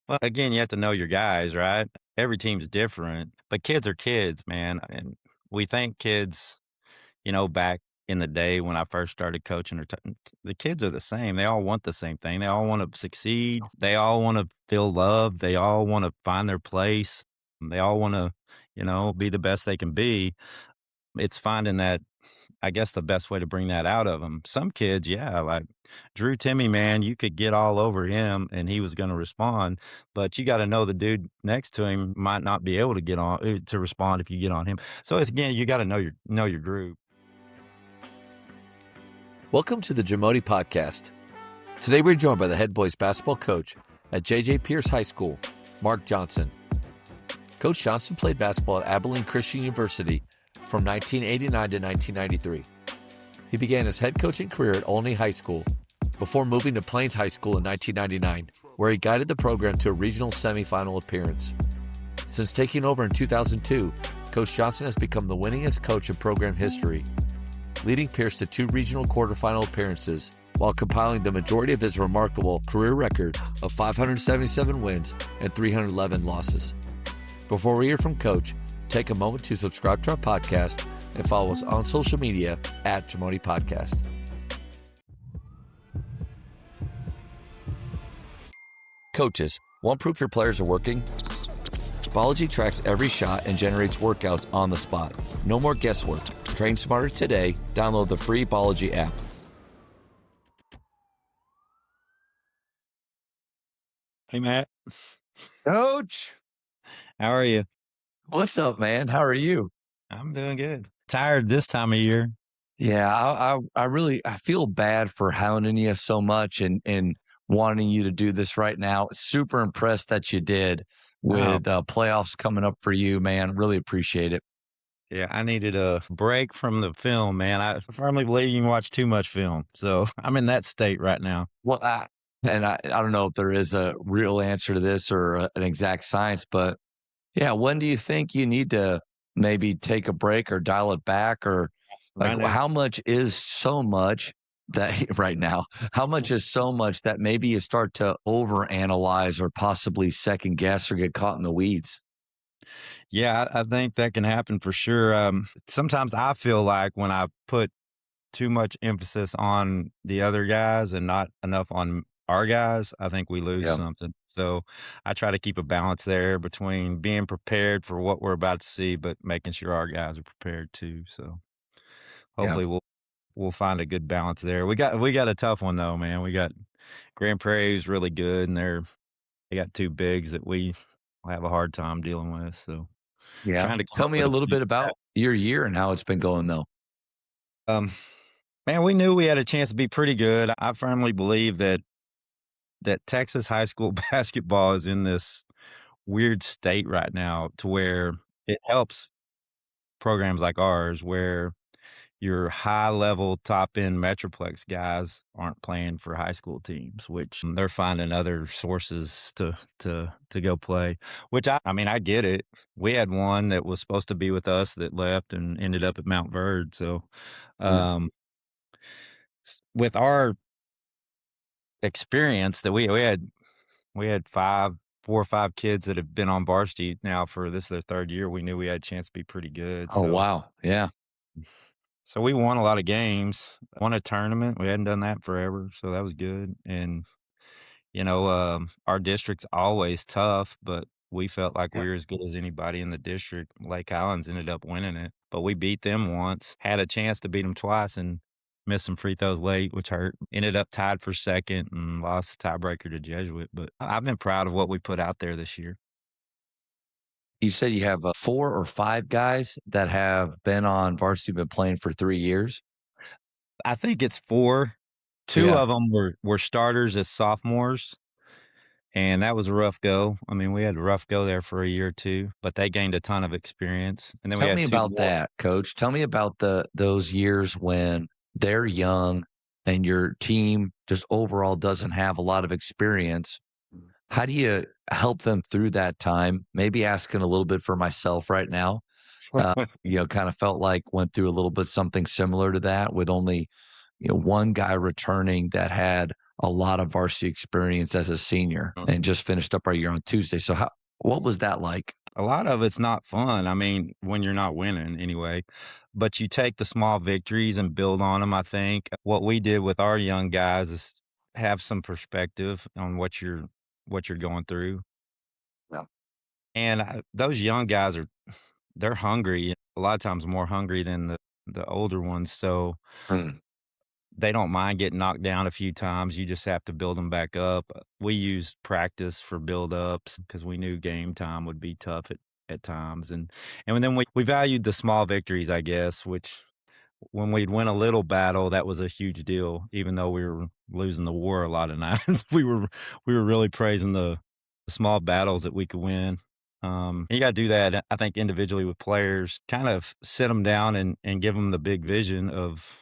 Well, again, you have to know your guys, right? Every team's different, but kids are kids, man. And we think kids, back in the day when I first started coaching, the kids are the same. They all want the same thing. They all want to succeed. They all want to feel loved. They all want to find their place. They all want to, be the best they can be. It's finding that, I guess, the best way to bring that out of them. Some kids, yeah, like Drew Timmy, man, you could get all over him and he was going to respond, but you got to know the dude next to him might not be able to get on to respond if you get on him. So it's again, you got to know your group. Welcome to the JAMODI Podcast. Today we're joined by the head boys basketball coach at JJ Pearce High School, Marc Johnson. Coach Johnson played basketball at Abilene Christian University from 1989 to 1993. He began his head coaching career at Olney High School before moving to Plains High School in 1999, where he guided the program to a regional semifinal appearance. Since taking over in 2002, Coach Johnson has become the winningest coach in program history, leading Pierce to 2 regional quarterfinal appearances while compiling the majority of his remarkable career record of 577 wins and 311 losses. Before we hear from Coach, take a moment to subscribe to our podcast and follow us on social media at JAMODI Podcast. Coaches, want proof your players are working? Bology tracks every shot and generates workouts on the spot. No more guesswork. Train smarter today. Download the free Bology app. Hey, Matt, Coach, how are you? what's up, man? How are you? I'm doing good. Tired this time of year. Yeah, I feel bad for hounding you so much and wanting you to do this right now. Super impressed that you did Wow. with playoffs coming up for you, man. Really appreciate it. Yeah, I needed a break from the film, man. I firmly believe you can watch too much film. So I'm in that state right now. Well, I don't know if there is a real answer to this or an exact science, but yeah, when do you think you need to maybe take a break or dial it back, or like Right now. how much is so much that right now, how much is so much that maybe you start to overanalyze or possibly second guess or get caught in the weeds? Yeah, I think that can happen for sure. Sometimes I feel like when I put too much emphasis on the other guys and not enough on our guys, I think we lose Yeah. something. So I try to keep a balance there between being prepared for what we're about to see, but making sure our guys are prepared too. So Yeah. hopefully we'll find a good balance there. We got a tough one though, man. We got Grand Prairie's really good, and they got 2 bigs that we have a hard time dealing with. So Yeah. trying to come Tell up me with a a little plan bit for about your year and how it's been going, though. that. Man, we knew we had a chance to be pretty good. I firmly believe that Texas high school basketball is in this weird state right now to where it helps programs like ours where your high level top end Metroplex guys aren't playing for high school teams, which they're finding other sources to go play, which I mean, I get it. We had one that was supposed to be with us that left and ended up at Mount Verde. So, Mm. um, with our experience that we had 4 or 5 kids that have been on varsity now for this is their 3rd year. We knew we had a chance to be pretty good. Oh, So wow. Yeah. we won a lot of games, won a tournament. We hadn't done that forever, so that was good. And, our district's always tough, but we felt like Yeah. we were as good as anybody in the district. Lake Highlands ended up winning it, but we beat them once, had a chance to beat them twice, and missed some free throws late, which hurt. Ended up tied for 2nd and lost the tiebreaker to Jesuit, but I've been proud of what we put out there this year. You said you have 4 or 5 guys that have been on varsity, been playing for 3 years? I think it's 4. 2 Yeah. of them were starters as sophomores, and that was a rough go. I mean, we had a rough go there for a year or 2, but they gained a ton of experience, and then we Tell had me 2 about more. that, coach. Tell me about those years when they're young and your team just overall doesn't have a lot of experience. How do you help them through that time? Maybe asking a little bit for myself right now. Kind of felt like went through a little bit something similar to that with only, one guy returning that had a lot of varsity experience as a senior and just finished up our year on Tuesday. So what was that like? A lot of it's not fun. I mean, when you're not winning anyway, but you take the small victories and build on them. I think what we did with our young guys is have some perspective on what you're going through. Yeah. And those young guys they're hungry. A lot of times more hungry than the older ones. So Mm. they don't mind getting knocked down a few times. You just have to build them back up. We used practice for build ups because we knew game time would be tough at times. And then we valued the small victories, I guess, which when we'd win a little battle, that was a huge deal. Even though we were losing the war a lot of nights, we were really praising the small battles that we could win. You got to do that, I think, individually with players, kind of sit them down and give them the big vision of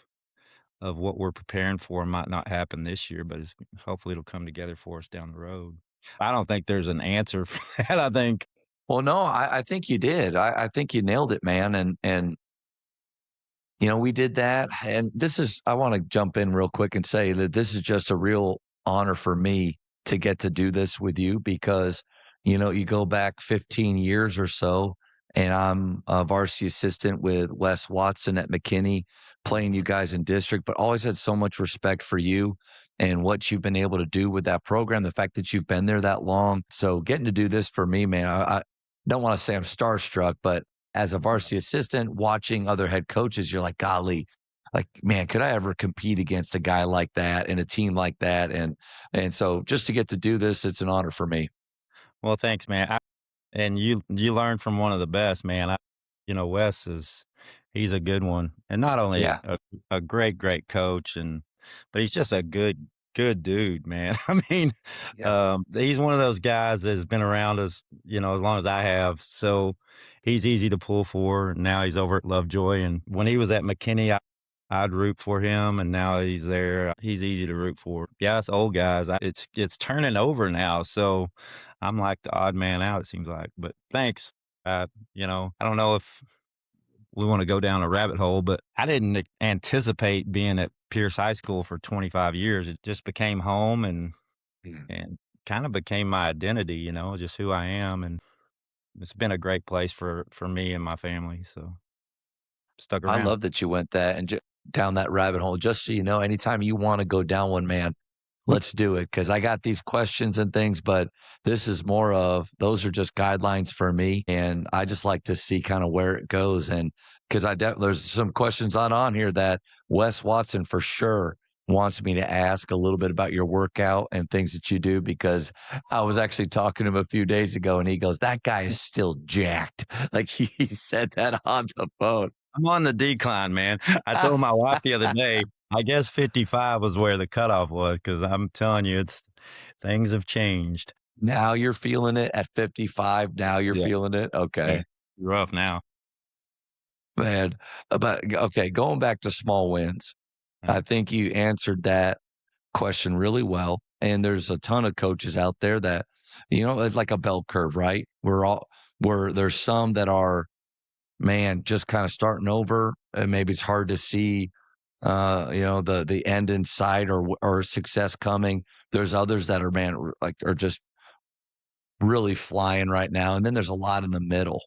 what we're preparing for might not happen this year, but hopefully it'll come together for us down the road. I don't think there's an answer for that. I think Well, no, I think you did. I think you nailed it, man. And we did that. And I want to jump in real quick and say that this is just a real honor for me to get to do this with you because, you go back 15 years or so, and I'm a varsity assistant with Wes Watson at McKinney, playing you guys in district, but always had so much respect for you and what you've been able to do with that program, the fact that you've been there that long. So getting to do this for me, man, I don't want to say I'm starstruck, but as a varsity assistant, watching other head coaches, you're like, golly, like, man, could I ever compete against a guy like that and a team like that? And so just to get to do this, it's an honor for me. well, thanks, man. And you learn from one of the best, man. Wes he's a good one, and not only Yeah. a great coach, but he's just a good dude, man. I mean, Yeah. he's one of those guys that has been around us, as long as I have. So he's easy to pull for. Now he's over at Lovejoy, and when he was at McKinney, I'd root for him, and now he's there. He's easy to root for. Yeah, it's old guys. It's turning over now, so I'm like the odd man out. It seems like, but thanks. I don't know if we want to go down a rabbit hole, but I didn't anticipate being at Pierce High School for 25 years. It just became home and kind of became my identity. Just who I am, and it's been a great place for me and my family. So stuck I around. love that you went that and down that rabbit hole. Just so you know, anytime you want to go down one, man, let's do it. Because I got these questions and things, but this is more of those are just guidelines for me, and I just like to see kind of where it goes. And because there's some questions on here that Wes Watson for sure wants me to ask a little bit about your workout and things that you do because I was actually talking to him a few days ago and he goes, that guy is still jacked. Like he said that on the phone. I'm on the decline, man. I told my wife the other day, I guess 55 was where the cutoff was because I'm telling you, things have changed. Now you're feeling it at 55. Now you're Yeah, feeling it. yeah, Okay, rough now. man. But okay, going back to small wins, Uh, I think you answered that question really well. And there's a ton of coaches out there that, it's like a bell curve, right? There's some that are, man, just kind of starting over, and maybe it's hard to see, the end in sight or success coming. There's others that are, man, like are just really flying right now, and then there's a lot in the middle,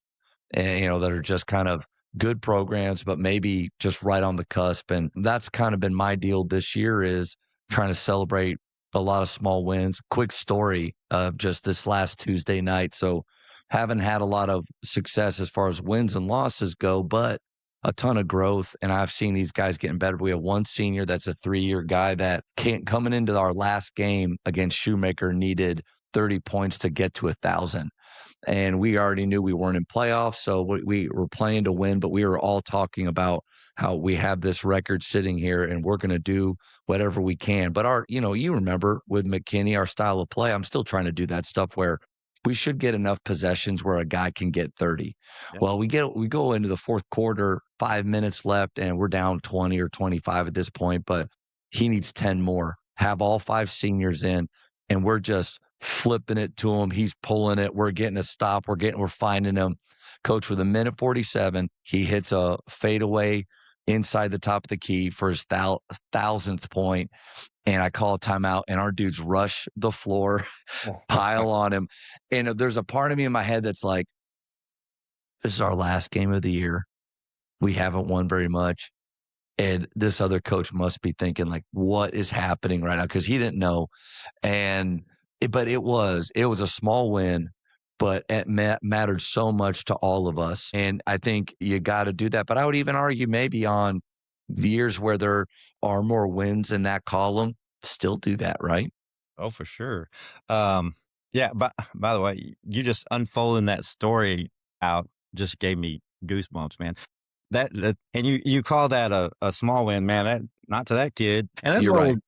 and that are just kind of good programs, but maybe just right on the cusp. And that's kind of been my deal this year is trying to celebrate a lot of small wins. Quick story of just this last Tuesday night. So haven't had a lot of success as far as wins and losses go, but a ton of growth. And I've seen these guys getting better. We have one senior that's a 3-year guy that can't coming into our last game against Shoemaker needed 30 points to get to 1,000. And we already knew we weren't in playoffs, so we were playing to win, but we were all talking about how we have this record sitting here and we're going to do whatever we can. But you remember with McKinney, our style of play, I'm still trying to do that stuff where we should get enough possessions where a guy can get 30. yeah. Well, we go into the fourth quarter, 5 minutes left, and we're down 20 or 25 at this point, but he needs 10 more. Have all 5 seniors in, and we're just flipping it to him. He's pulling it. We're getting a stop. We're finding him. Coach, with a minute 47, he hits a fadeaway inside the top of the key for his 1,000th point. and I call a timeout, and our dudes rush the floor, pile on him. And there's a part of me in my head that's like, this is our last game of the year. We haven't won very much. And this other coach must be thinking, like, what is happening right now? Because he didn't know. But it was a small win, but it mattered so much to all of us. And I think you got to do that. But I would even argue maybe on years where there are more wins in that column, still do that, right? Oh, for sure. Yeah, by the way, you just unfolding that story out just gave me goosebumps, man. That and you call that a small win, man. That not to that kid. And that's You're what right.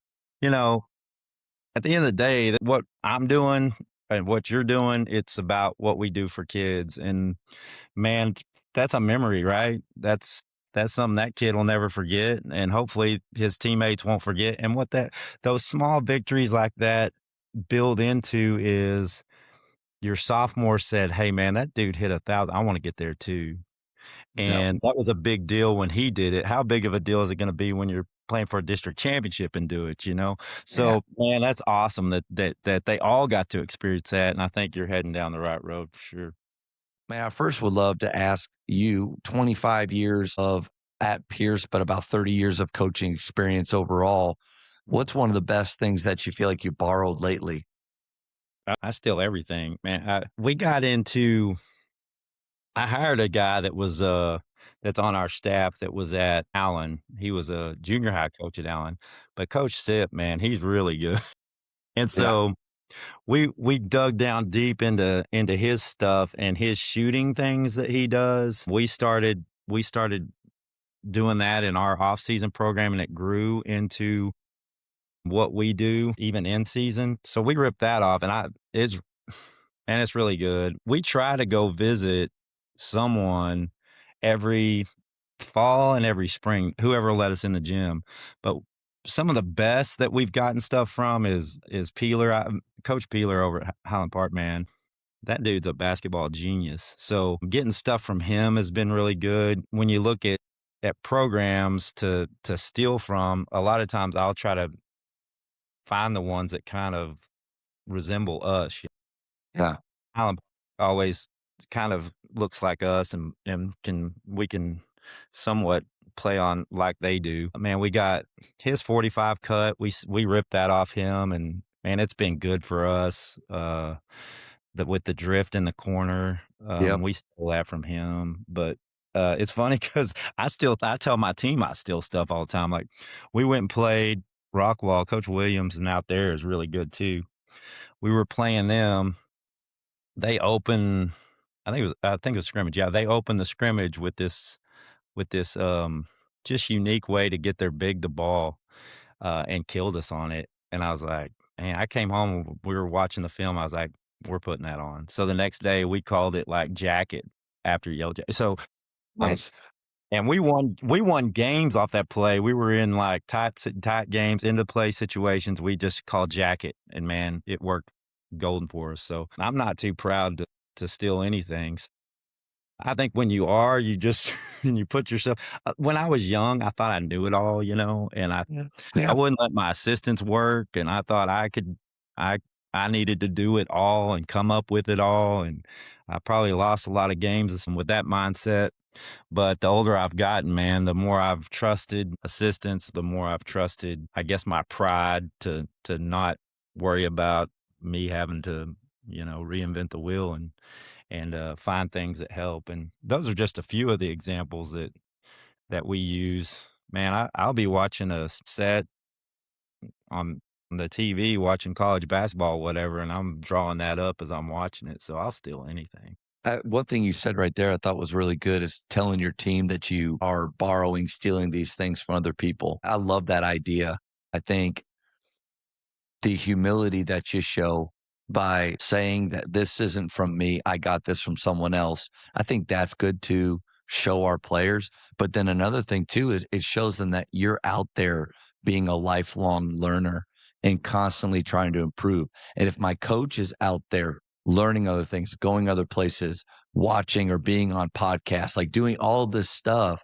you know, at the end of the day, what I'm doing and what you're doing, it's about what we do for kids. And man, that's a memory, right? That's something that kid will never forget, and hopefully his teammates won't forget. And what that those small victories like that build into is your sophomore said, "Hey, man, that dude hit 1,000. I want to get there too." Yep. And that was a big deal when he did it. How big of a deal is it going to be when you're playing for a district championship and do it? You know, Yeah. so man, that's awesome that they all got to experience that, and I think you're heading down the right road for sure. Man, I first would love to ask you 25 years of at Pierce, but about 30 years of coaching experience overall. What's one of the best things that you feel like you borrowed lately? I steal everything, man. We got into I hired a guy that was, that's on our staff that was at Allen. He was a junior high coach at Allen, but Coach Sip, man, he's really good. And Yeah. so we dug down deep into his stuff and his shooting things that he does. We started doing that in our off-season program, and it grew into what we do even in season. So we ripped that off, and it's really good. We try to go visit someone every fall and every spring, whoever will let us in the gym. But some of the best that we've gotten stuff from is Peeler, Coach Peeler over at Highland Park, man. That dude's a basketball genius. So getting stuff from him has been really good. When you look at programs to steal from, a lot of times I'll try to find the ones that kind of resemble us. Yeah. Highland always kind of looks like us and we can somewhat play on like they do. Man, we got his 45 cut. We ripped that off him, and man, it's been good for us. With the drift in the corner, Yep. we stole that from him. But it's funny because I tell my team I steal stuff all the time. Like we went and played Rockwall. Coach Williams and out there is really good too. We were playing them. They open I think it was scrimmage, yeah, they opened the scrimmage with this just unique way to get their big the ball, and killed us on it, and I was like, "Man," I came home, we were watching the film, I was like, "We're putting that on." So the next day, we called it, like, jacket after Yellow Ja so, um Nice. and we won games off that play. We were in, like, tight games, into play situations, we just called jacket, and man, it worked golden for us, so I'm not too proud to steal anything. I think when you are, you just and you put yourself when I was young, I thought I knew it all, and I Yeah. I Yeah. wouldn't let my assistants work, and I thought I I needed to do it all and come up with it all, and I probably lost a lot of games with that mindset. But the older I've gotten, man, the more I've trusted assistants, the more I've trusted, I guess, my pride to not worry about me having to, reinvent the wheel and find things that help. And those are just a few of the examples that we use. Man, I'll be watching a set on the TV, watching college basketball, whatever, and I'm drawing that up as I'm watching it. So I'll steal anything. One thing you said right there I thought was really good is telling your team that you are borrowing, stealing these things from other people. I love that idea. I think the humility that you show by saying that this isn't from me, I got this from someone else. I think that's good to show our players. But then another thing too is it shows them that you're out there being a lifelong learner and constantly trying to improve. And if my coach is out there learning other things, going other places, watching or being on podcasts, like doing all of this stuff,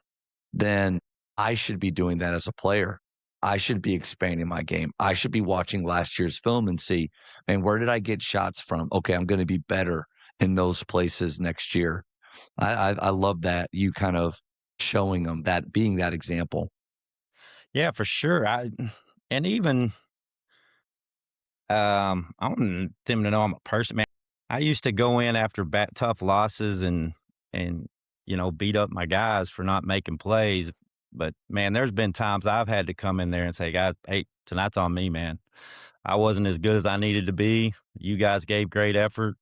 then I should be doing that as a player. I should be expanding my game. I should be watching last year's film and see, man, where did I get shots from? Okay, I'm going to be better in those places next year. I love that you kind of showing them that, being that example. Yeah, for sure. And even I want them to know I'm a person, man. I used to go in after tough losses and beat up my guys for not making plays. But man, there's been times I've had to come in there and say, guys, hey, tonight's on me, man. I wasn't as good as I needed to be. You guys gave great effort.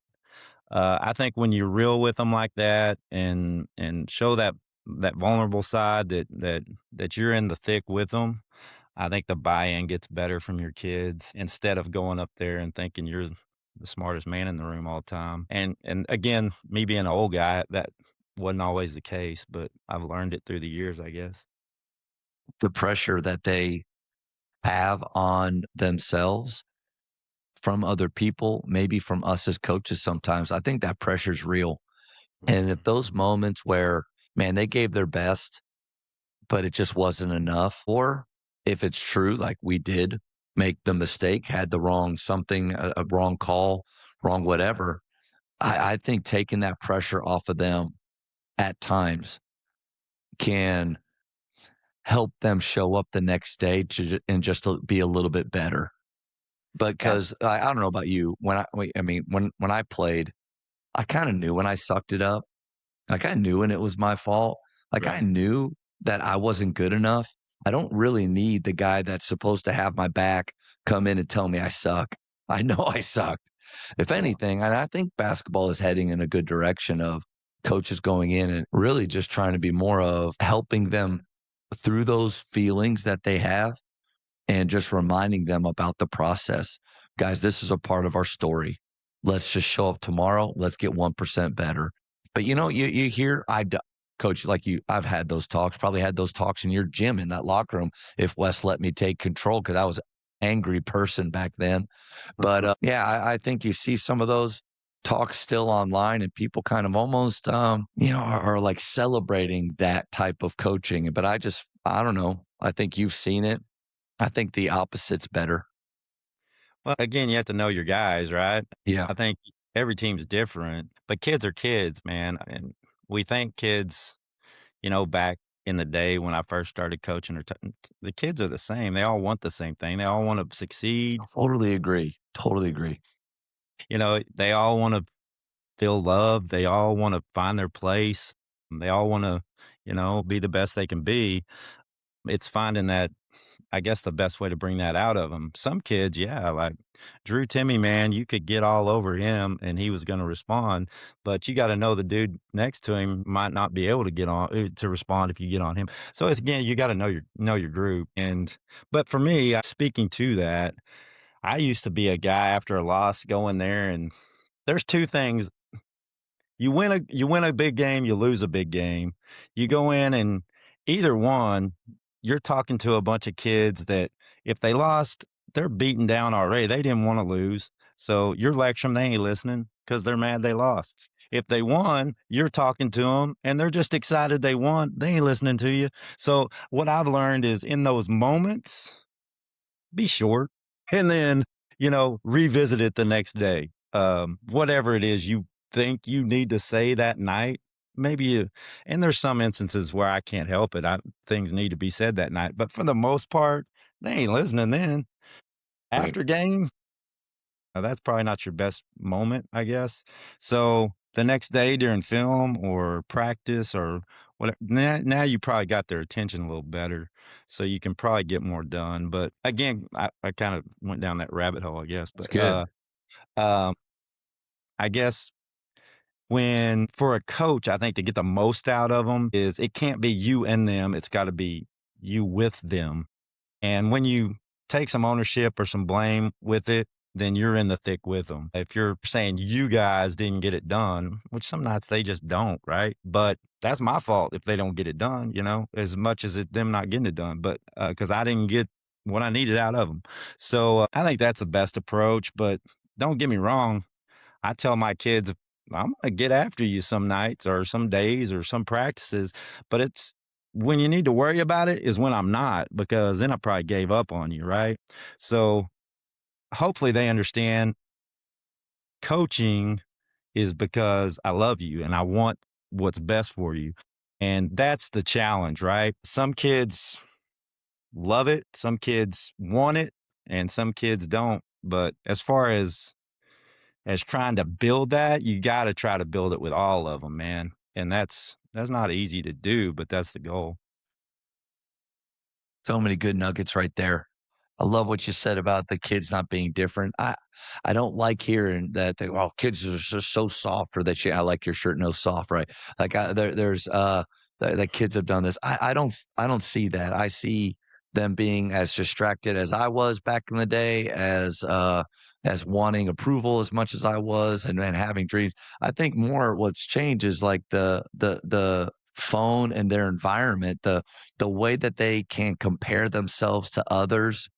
I think when you're real with them like that and show that vulnerable side that you're in the thick with them, I think the buy-in gets better from your kids instead of going up there and thinking you're the smartest man in the room all the time. And again, me being an old guy, that wasn't always the case, but I've learned it through the years, I guess. The pressure that they have on themselves from other people, maybe from us as coaches sometimes, I think that pressure's real. And if those moments where, man, they gave their best, but it just wasn't enough, or if it's true, like we did make the mistake, had the wrong something, a wrong call, wrong whatever, I think taking that pressure off of them at times can help them show up the next day and just to be a little bit better. Yeah, Because I don't know about you, when I played, I kinda knew when I sucked it up. Like, I knew when it was my fault. Like, I right. knew that I wasn't good enough. I don't really need the guy that's supposed to have my back come in and tell me I suck. I know I sucked. If anything, and I think basketball is heading in a good direction of coaches going in and really just trying to be more of helping them through those feelings that they have and just reminding them about the process. Guys, this is a part of our story. Let's just show up tomorrow. Let's get 1% better. But you hear coach, like you, I've had those talks, probably had those talks in your gym in that locker room. If Wes let me take control, because I was an angry person back then. But yeah, I think you see some of those talks still online, and people kind of almost, are like celebrating that type of coaching. But I don't know. I think you've seen it. I think the opposite's better. Well, again, you have to know your guys, right? Yeah. I think every team's different, but kids are kids, man. And we think kids, back in the day when I first started coaching, the kids are the same. They all want the same thing. They all want to succeed. Totally agree. Totally agree. They all want to feel loved. They all want to find their place. They all want to, be the best they can be. It's finding that, I guess, the best way to bring that out of them. Some kids, yeah, like Drew Timmy, man, you could get all over him and he was going to respond, but you got to know the dude next to him might not be able to get on to respond if you get on him. So it's again, you got to know your group. But for me, speaking to that, I used to be a guy after a loss go in there and there's two things. You win a big game, you lose a big game. You go in and either one, you're talking to a bunch of kids that if they lost, they're beaten down already. They didn't want to lose. So you're lecturing them, they ain't listening because they're mad they lost. If they won, you're talking to them and they're just excited they won. They ain't listening to you. So what I've learned is in those moments, be short and then, revisit it the next day. Whatever it is you think you need to say that night, and there's some instances where I can't help it. Things need to be said that night, but for the most part, they ain't listening then. Right. After game, that's probably not your best moment, I guess. So the next day during film or practice or whatever, now you probably got their attention a little better, so you can probably get more done. But again, I kind of went down that rabbit hole, I guess. It's But good. um, I guess when for a coach, I think to get the most out of them is it can't be you and them; it's got to be you with them. And when you take some ownership or some blame with it, then you're in the thick with them. If you're saying you guys didn't get it done, which some nights they just don't, right? But that's my fault if they don't get it done, as much as it's them not getting it done. But because I didn't get what I needed out of them. So I think that's the best approach. But don't get me wrong. I tell my kids, I'm going to get after you some nights or some days or some practices, but when you need to worry about it is when I'm not, because then I probably gave up on you, right? So hopefully they understand coaching is because I love you and I want what's best for you. And that's the challenge, right? Some kids love it, some kids want it, and some kids don't. But as far as trying to build that, you got to try to build it with all of them, man. And that's not easy to do, but that's the goal. So many good nuggets right there. I love what you said about the kids not being different. I don't like hearing that they, well, kids are just so soft, or that I like your shirt, no soft, right? Like there's that kids have done this. I don't see that. I see them being as distracted as I was back in the day, as wanting approval as much as I was, and having dreams. I think more what's changed is like the phone and their environment, the way that they can compare themselves to others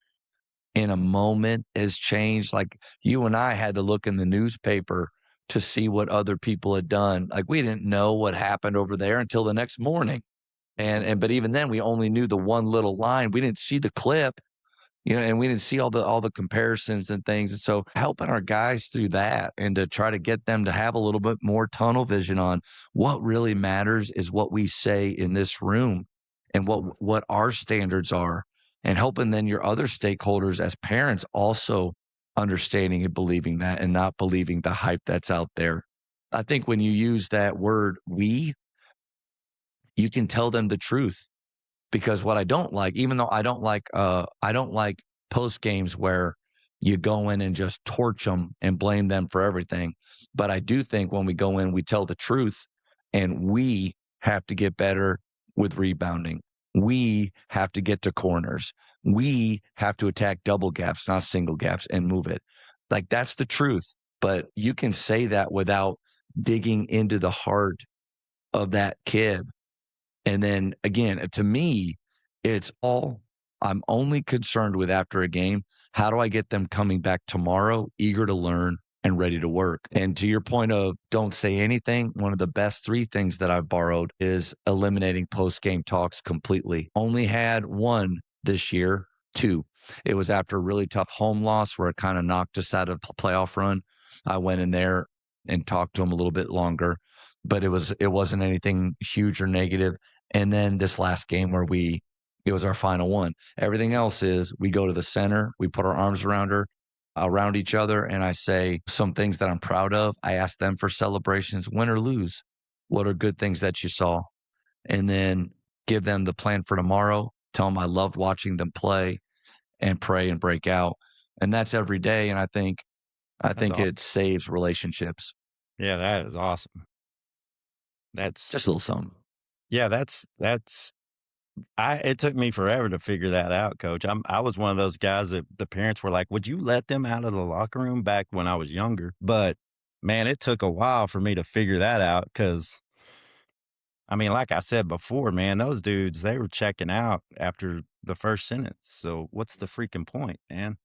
in a moment has changed. Like, you and I had to look in the newspaper to see what other people had done. Like, we didn't know what happened over there until the next morning. But even then we only knew the one little line. We didn't see the clip, and we didn't see all the comparisons and things. And so helping our guys through that, and to try to get them to have a little bit more tunnel vision on what really matters is what we say in this room, and what our standards are, and helping then your other stakeholders as parents also understanding and believing that, and not believing the hype that's out there. I think when you use that word "we," you can tell them the truth. Because what I don't like, even though I don't like post games where you go in and just torch them and blame them for everything. But I do think when we go in, we tell the truth, and we have to get better with rebounding. We have to get to corners. We have to attack double gaps, not single gaps, and move it. Like, that's the truth. But you can say that without digging into the heart of that kid. And then again, to me, it's all I'm only concerned with after a game. How do I get them coming back tomorrow, eager to learn and ready to work? And to your point of don't say anything, one of the best three things that I've borrowed is eliminating post-game talks completely. Only had one this year, two. It was after a really tough home loss where it kind of knocked us out of playoff run. I went in there and talked to them a little bit longer, but it wasn't anything huge or negative. And then this last game where it was our final one. Everything else is we go to the center, we put our arms around each other, and I say some things that I'm proud of. I ask them for celebrations, win or lose. What are good things that you saw? And then give them the plan for tomorrow. Tell them I loved watching them play, and pray and break out. And that's every day. And I think That's it awesome. saves relationships. Yeah, that is awesome. That's Just a little something. yeah, that's I it took me forever to figure that out, coach. I was one of those guys that the parents were like, "Would you let them out of the locker room?" back when I was younger. But man, it took a while for me to figure that out, because I mean, like I said before, man, those dudes, they were checking out after the first sentence. So what's the freaking point, man?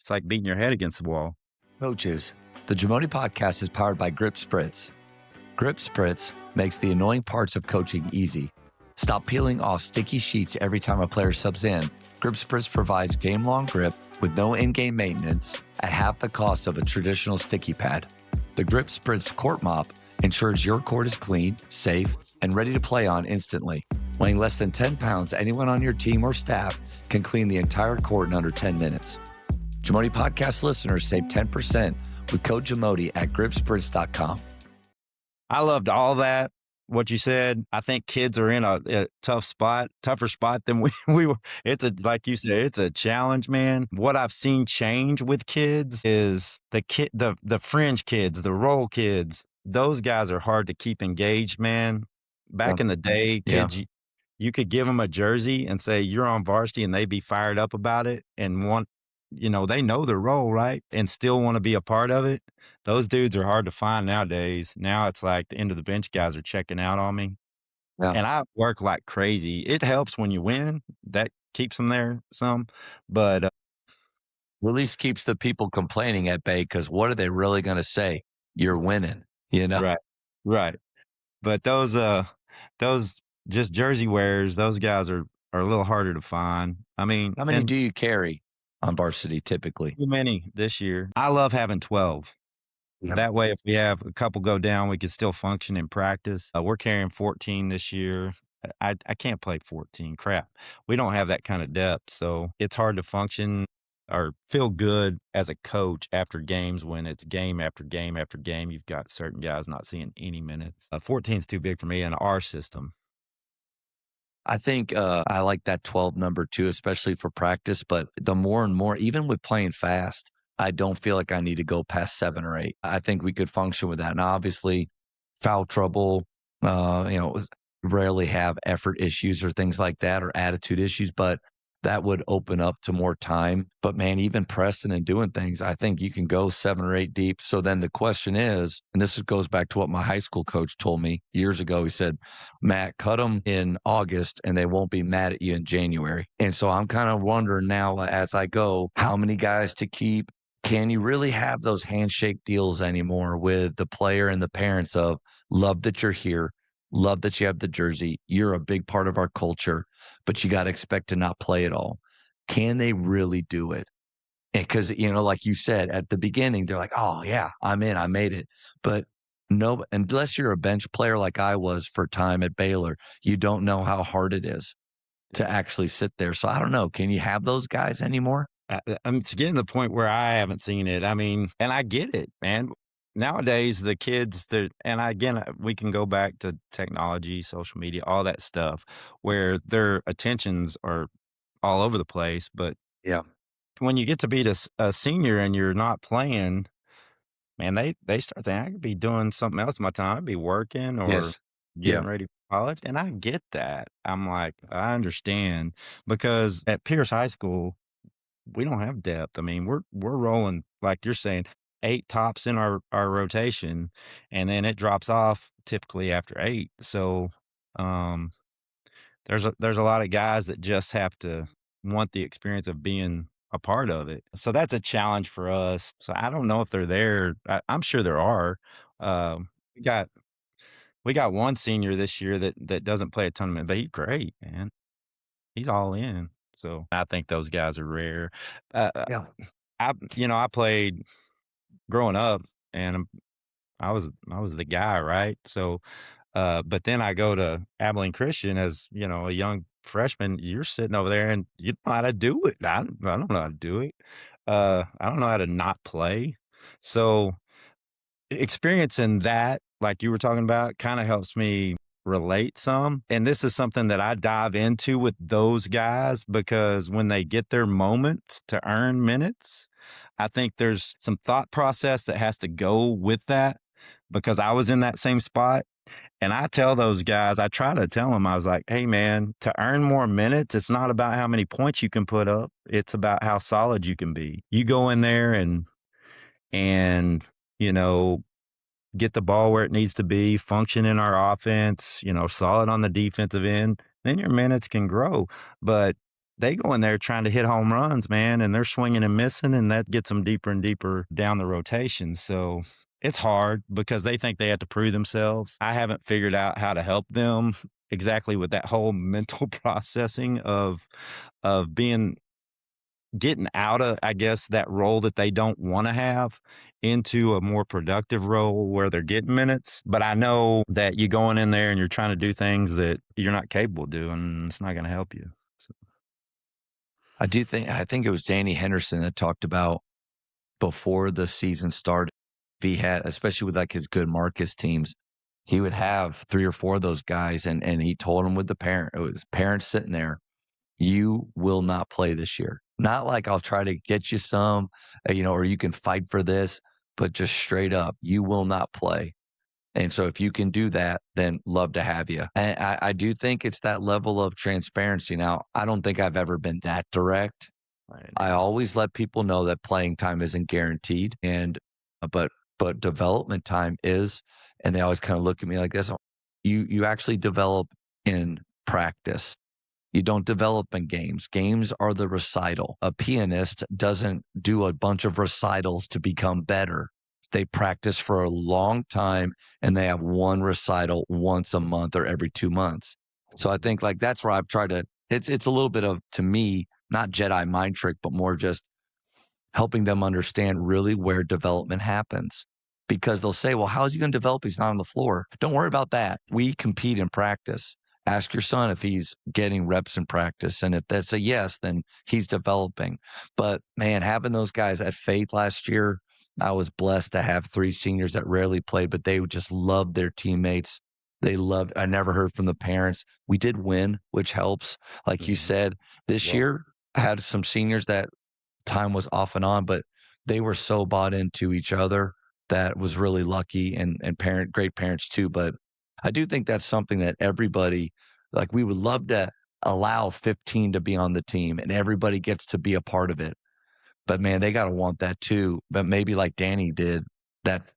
It's like beating your head against the wall. Coaches, the JAMODI Podcast is powered by Grip Spritz. Grip Spritz makes the annoying parts of coaching easy. Stop peeling off sticky sheets every time a player subs in. Grip Spritz provides game-long grip with no in-game maintenance at half the cost of a traditional sticky pad. The Grip Spritz Court Mop ensures your court is clean, safe, and ready to play on instantly. Weighing less than 10 pounds, anyone on your team or staff can clean the entire court in under 10 minutes. JAMODI Podcast listeners save 10% with code JAMODI at gripspritz.com. I loved all that, what you said. I think kids are in a tougher spot than we were. Like you said, it's a challenge, man. What I've seen change with kids is the fringe kids, the role kids. Those guys are hard to keep engaged, man. Back in the day, Yeah. kids, you could give them a jersey and say, "You're on varsity," and they'd be fired up about it and they know their role, right? And still want to be a part of it. Those dudes are hard to find nowadays. Now it's like the end of the bench guys are checking out on me, Yeah. and I work like crazy. It helps when you win. That keeps them there some, but At least keeps the people complaining at bay, because what are they really going to say? You're winning, you know? right, right. But those just jersey wearers, those guys are a little harder to find. I mean, How many and do you carry on varsity typically? too many this year. I love having 12. Yeah. That way, if we have a couple go down, we can still function in practice. We're carrying 14 this year. I can't play 14. Crap. We don't have that kind of depth, so it's hard to function or feel good as a coach after games when it's game after game after game. You've got certain guys not seeing any minutes. 14 is too big for me in our system. I think I like that 12 number too, especially for practice. But the more and more, even with playing fast, I don't feel like I need to go past 7 or 8. I think we could function with that. Now, obviously, foul trouble, rarely have effort issues or things like that or attitude issues, but that would open up to more time. But man, even pressing and doing things, I think you can go 7 or 8 deep. So then the question is, and this goes back to what my high school coach told me years ago. He said, Matt, cut them in August and they won't be mad at you in January. And so I'm kind of wondering now as I go, how many guys to keep? Can you really have those handshake deals anymore with the player and the parents of love that you're here, love that you have the jersey, you're a big part of our culture, but you got to expect to not play at all? Can they really do it? Because, like you said at the beginning, they're like, oh, yeah, I'm in, I made it. But no, unless you're a bench player like I was for time at Baylor, you don't know how hard it is to actually sit there. So I don't know. Can you have those guys anymore? It's getting to the point where I haven't seen it. I mean, and I get it, man. Nowadays, the kids that, and again, we can go back to technology, social media, all that stuff, where their attentions are all over the place. But Yeah. when you get to be a senior and you're not playing, man, they start thinking I could be doing something else with my time. I'd be working or Yes. Yeah. getting ready for college, and I get that. I'm like, I understand because at Pierce High School we don't have depth. I mean, we're rolling like you're saying, 8 tops in our rotation, and then it drops off typically after 8. So, um, there's a lot of guys that just have to want the experience of being a part of it. So that's a challenge for us. So I don't know if they're there. I'm sure there are. We got one senior this year that doesn't play a tournament, but he's great, man. He's all in. So I think those guys are rare. Uh, Yeah. I played growing up, and I was the guy, right? So, but then I go to Abilene Christian as a young freshman. You're sitting over there, and you know how to do it. I don't know how to do it. I don't know how to not play. So experiencing that, like you were talking about, kind of helps me relate some. And this is something that I dive into with those guys because when they get their moments to earn minutes, I think there's some thought process that has to go with that because I was in that same spot. And I tell those guys, I try to tell them, I was like, hey, man, to earn more minutes, it's not about how many points you can put up. It's about how solid you can be. You go in there and, you know, get the ball where it needs to be, function in our offense, solid on the defensive end, then your minutes can grow. But they go in there trying to hit home runs, man, and they're swinging and missing, and that gets them deeper and deeper down the rotation. So it's hard because they think they have to prove themselves. I haven't figured out how to help them exactly with that whole mental processing of getting out of, I guess, that role that they don't want to have into a more productive role where they're getting minutes. But I know that you going in there and you're trying to do things that you're not capable of doing, it's not going to help you. So. I think it was Danny Henderson that talked about before the season started, if he had, especially with like his good Marcus teams, he would have 3 or 4 of those guys. And he told them with it was parents sitting there, you will not play this year. Not like I'll try to get you some, or you can fight for this, but just straight up, you will not play. And so if you can do that, then love to have you. And I do think it's that level of transparency. Now, I don't think I've ever been that direct. Right. I always let people know that playing time isn't guaranteed, and but development time is. And they always kind of look at me like this. You actually develop in practice. You don't develop in games. Games are the recital. A pianist doesn't do a bunch of recitals to become better. They practice for a long time and they have one recital once a month or every 2 months. So I think like that's where I've tried to it's a little bit of, to me, not Jedi mind trick, but more just helping them understand really where development happens. Because they'll say, well, how is he going to develop? He's not on the floor. Don't worry about that. We compete in practice. Ask your son if he's getting reps in practice. And if that's a yes, then he's developing. But man, having those guys at Faith last year, I was blessed to have three seniors that rarely played, but they just loved their teammates. They loved, I never heard from the parents. We did win, which helps. Like you Mhm. said, this Well, year, I had some seniors that time was off and on, but they were so bought into each other that was really lucky, and great parents too. But I do think that's something that everybody, like, we would love to allow 15 to be on the team and everybody gets to be a part of it. But man, they got to want that too. But maybe like Danny did, that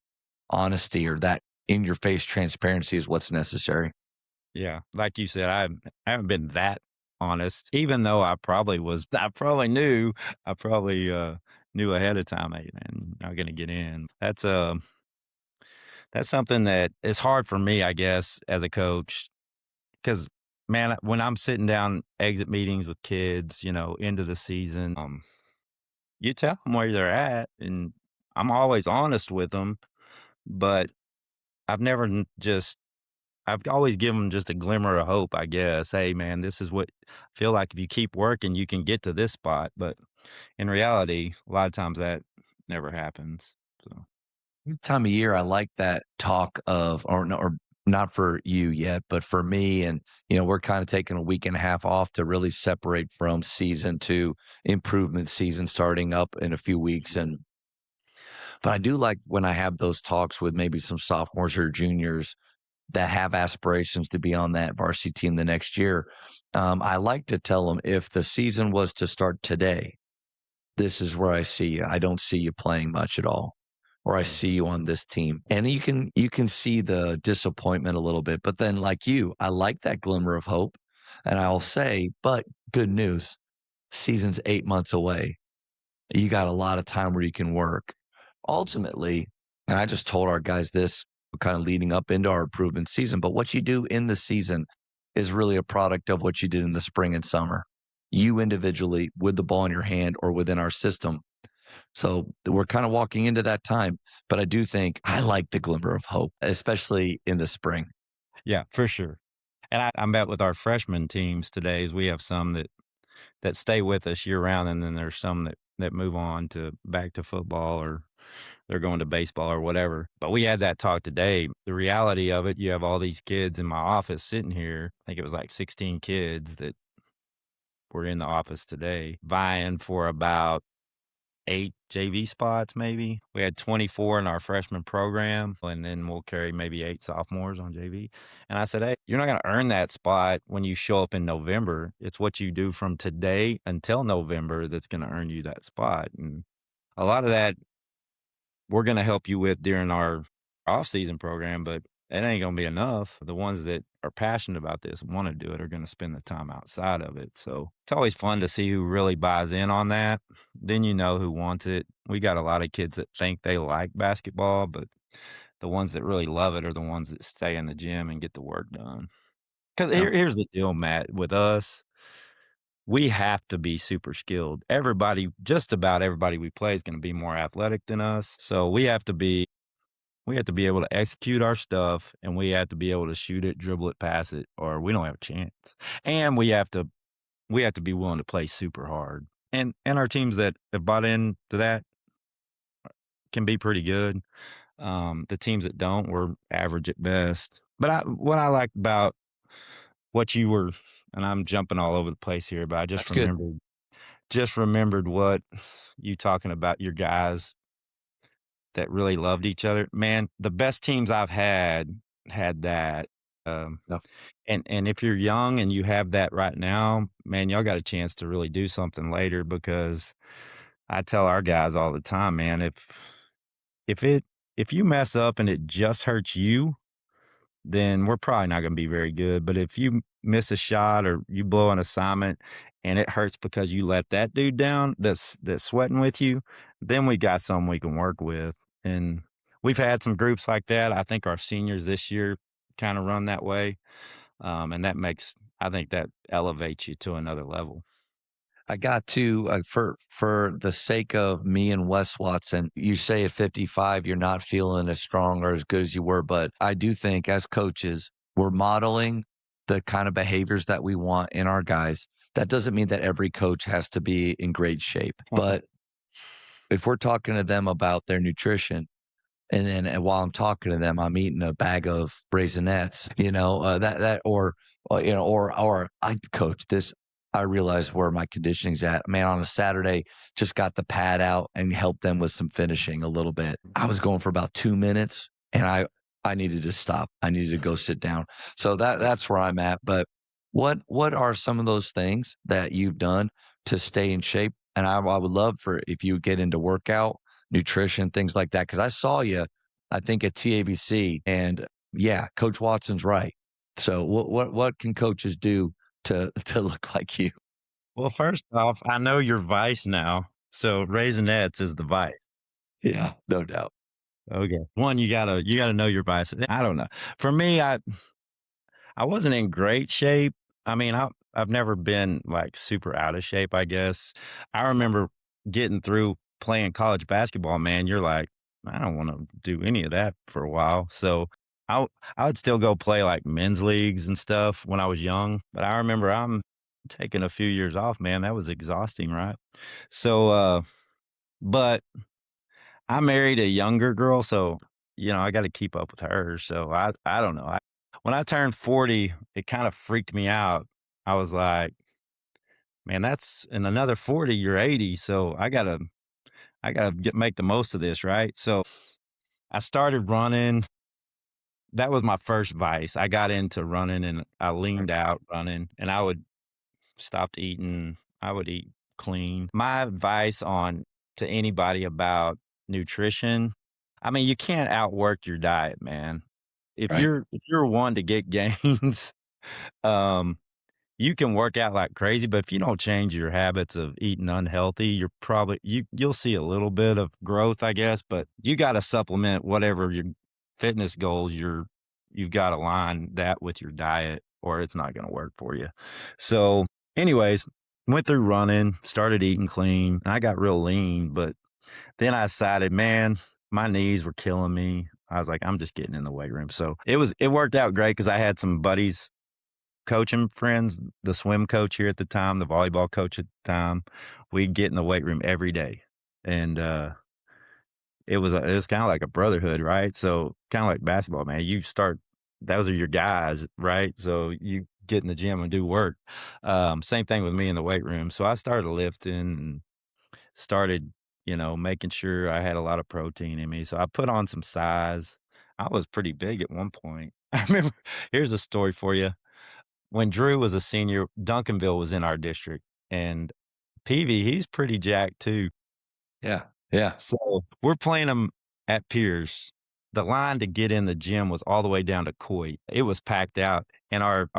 honesty or that in your face transparency is what's necessary. yeah, like you said, I haven't been that honest, even though I probably was. I probably knew. I probably knew ahead of time. Hey, man, not going to get in. That's something that is hard for me, I guess, as a coach, because man, when I'm sitting down exit meetings with kids, into the season, you tell them where they're at, and I'm always honest with them, but I've never just I've always given them just a glimmer of hope, I guess. Hey, man, this is what I feel like if you keep working, you can get to this spot. But in reality, a lot of times that never happens. So, Time of year, I like that talk of, or no, or not for you yet, but for me, and we're kind of taking a week and a half off to really separate from season to improvement season starting up in a few weeks. And but I do like when I have those talks with maybe some sophomores or juniors that have aspirations to be on that varsity team the next year. I like to tell them, if the season was to start today, this is where I see you. I don't see you playing much at all, or I mm, see you on this team. And you can see the disappointment a little bit, but then like you, I like that glimmer of hope. And I'll mhm, say, but good news, season's 8 months away. You got a lot of time where you can work. Ultimately, and I just told our guys this kind of leading up into our improvement season, but what you do in the season is really a product of what you did in the spring and summer. You individually with the ball in your hand or within our system. So we're kind of walking into that time, but I do think I like the glimmer of hope, especially in the spring. yeah, for sure. And I met with our freshman teams today. As we have some that stay with us year round, and then there's some that move on to back to football, or they're going to baseball or whatever. But we had that talk today. The reality of it, you have all these kids in my office sitting here. I think it was like 16 kids that were in the office today vying for about 8 JV spots, maybe. We had 24 in our freshman program, and then we'll carry maybe 8 sophomores on JV. And I said, hey, you're not going to earn that spot when you show up in November. It's what you do from today until November that's going to earn you that spot. And a lot of that we're going to help you with during our off-season program, but it ain't going to be enough. The ones that are passionate about this and want to do it are going to spend the time outside of it. So it's always fun to see who really buys in on that. Then you know who wants it. We got a lot of kids that think they like basketball, but the ones that really love it are the ones that stay in the gym and get the work done. Because Yeah, here's the deal, Matt, with us, we have to be super skilled. Just about everybody we play is going to be more athletic than us. So we have to be able to execute our stuff, and we have to be able to shoot it, dribble it, pass it, or we don't have a chance. And we have to be willing to play super hard. And our teams that have bought into that can be pretty good. The teams that don't, we're average at best. But what I like about what you were, and I'm jumping all over the place here, but I just that's good. remembered what you talking about your guys that really loved each other. Man, the best teams I've had that. Um, Yeah, and if you're young and you have that right now, man, y'all got a chance to really do something later, because I tell our guys all the time, man, if it if you mess up and it just hurts you, then we're probably not going to be very good. But if you miss a shot or you blow an assignment and it hurts because you let that dude down that's sweating with you, then we got something we can work with. And we've had some groups like that. I think our seniors this year kind of run that way. And I think that elevates you to another level. I got to for the sake of me and Wes Watson, you say at 55 you're not feeling as strong or as good as you were, but I do think as coaches, we're modeling the kind of behaviors that we want in our guys. That doesn't mean that every coach has to be in great shape, but if we're talking to them about their nutrition, and then while I'm talking to them, I'm eating a bag of Raisinets, or I coach this. I realize where my conditioning's at. Man, on a Saturday, just got the pad out and helped them with some finishing a little bit. I was going for about 2 minutes, and I needed to stop. I needed to go sit down. So that's where I'm at. But what are some of those things that you've done to stay in shape? And I would love for if you get into workout nutrition, things like that. Because I saw you, I think at TABC, and yeah, Coach Watson's right. So what can coaches do to look like you? Well, first off, I know your vice now. So Raisinets is the vice. Yeah, no doubt. Okay. One, you gotta know your vice. I don't know. For me, I wasn't in great shape. I mean, I've never been like super out of shape, I guess. I remember getting through playing college basketball, man. You're like, I don't want to do any of that for a while. So I I would still go play like men's leagues and stuff when I was young. But I remember I'm taking a few years off, man. That was exhausting, right? So but I married a younger girl, so, I gotta keep up with her, so I don't know. When I turned 40, it kinda freaked me out. I was like, "Man, that's in another 40, you're 80, so I gotta make the most of this," right? So, I started running. That was my first vice. I got into running, and I leaned out running, and I would stopped eating. I would eat clean. My advice on to anybody about nutrition, I mean, you can't outwork your diet, man. If Right. you're one to get gains, um, you can work out like crazy, but if you don't change your habits of eating unhealthy, you'll see a little bit of growth, I guess, but you gotta supplement whatever your fitness goals you've gotta align that with your diet or it's not gonna work for you. So, anyways, went through running, started eating clean, and I got real lean, but then I decided, man, my knees were killing me. I was like, I'm just getting in the weight room. So it worked out great because I had some buddies coaching friends, the swim coach here at the time, the volleyball coach at the time. We'd get in the weight room every day. And it was kind of like a brotherhood, right? So kind of like basketball, man. Those are your guys, right? So you get in the gym and do work. Same thing with me in the weight room. So I started lifting and started, making sure I had a lot of protein in me. So I put on some size. I was pretty big at one point. I remember, here's a story for you. When Drew was a senior, Duncanville was in our district, and Peavy, he's pretty jacked too. Yeah. Yeah. So we're playing them at Pierce. The line to get in the gym was all the way down to Coit. It was packed out, and our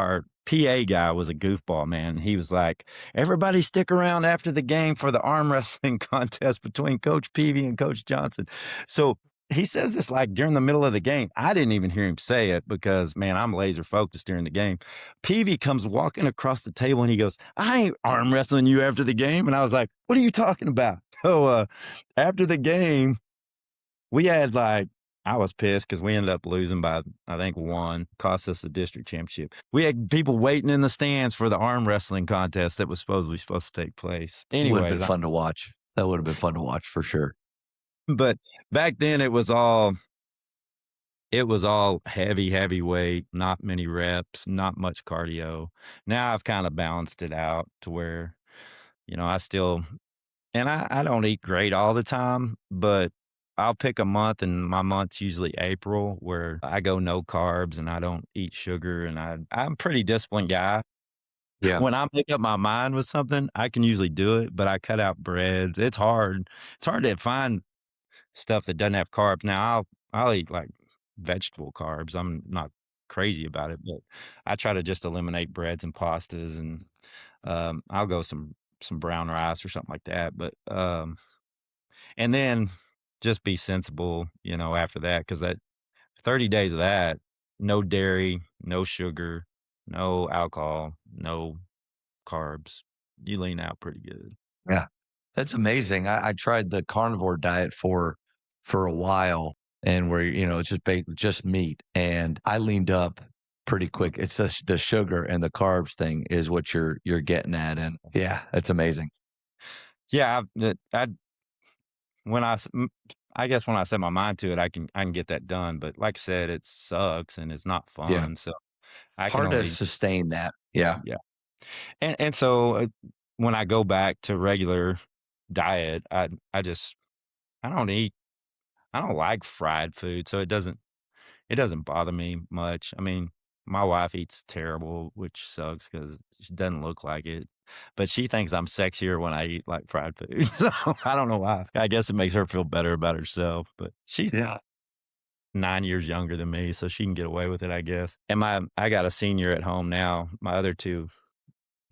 PA guy was a goofball, man. He was like, "Everybody stick around after the game for the arm wrestling contest between Coach Peavy and Coach Johnson." So he says this like during the middle of the game. I didn't even hear him say it because, man, I'm laser focused during the game. Peavy comes walking across the table and he goes, "I ain't arm wrestling you after the game." And I was like, "What are you talking about?" So after the game, we had like, I was pissed because we ended up losing by, I think, one, cost us the district championship. We had people waiting in the stands for the arm wrestling contest that was supposed to take place. Would have been Anyways, fun to watch. That would have been fun to watch for sure. but back then it was all heavy weight, not many reps, not much cardio. Now I've kind of balanced it out to where, I still, and I don't eat great all the time, but I'll pick a month, and my month's usually April, where I go no carbs and I don't eat sugar, and I'm a pretty disciplined guy. Yeah. When I make up my mind with something, I can usually do it, but I cut out breads. It's hard. It's hard to find stuff that doesn't have carbs. Now I'll eat like vegetable carbs. I'm not crazy about it, but I try to just eliminate breads and pastas, and I'll go some brown rice or something like that. But and then just be sensible, after that, because that 30 days of that, no dairy, no sugar, no alcohol, no carbs. You lean out pretty good. Yeah. That's amazing. I tried the carnivore diet for a while and where, it's just meat, and I leaned up pretty quick. It's the sugar and the carbs thing is what you're getting at, and yeah, that's amazing. Yeah, when I guess when I set my mind to it, I can get that done. But like I said, it sucks and it's not Yeah. fun. So I can Hard to only sustain that. Yeah. yeah. And so when I go back to regular diet, I just I don't eat I don't like fried food, so it doesn't bother me much. I mean, my wife eats terrible, which sucks because she doesn't look like it. But she thinks I'm sexier when I eat like fried food. So I don't know why. I guess it makes her feel better about herself. But she's Yeah. 9 years younger than me, so she can get away with it, I guess. And I got a senior at home now. My other two,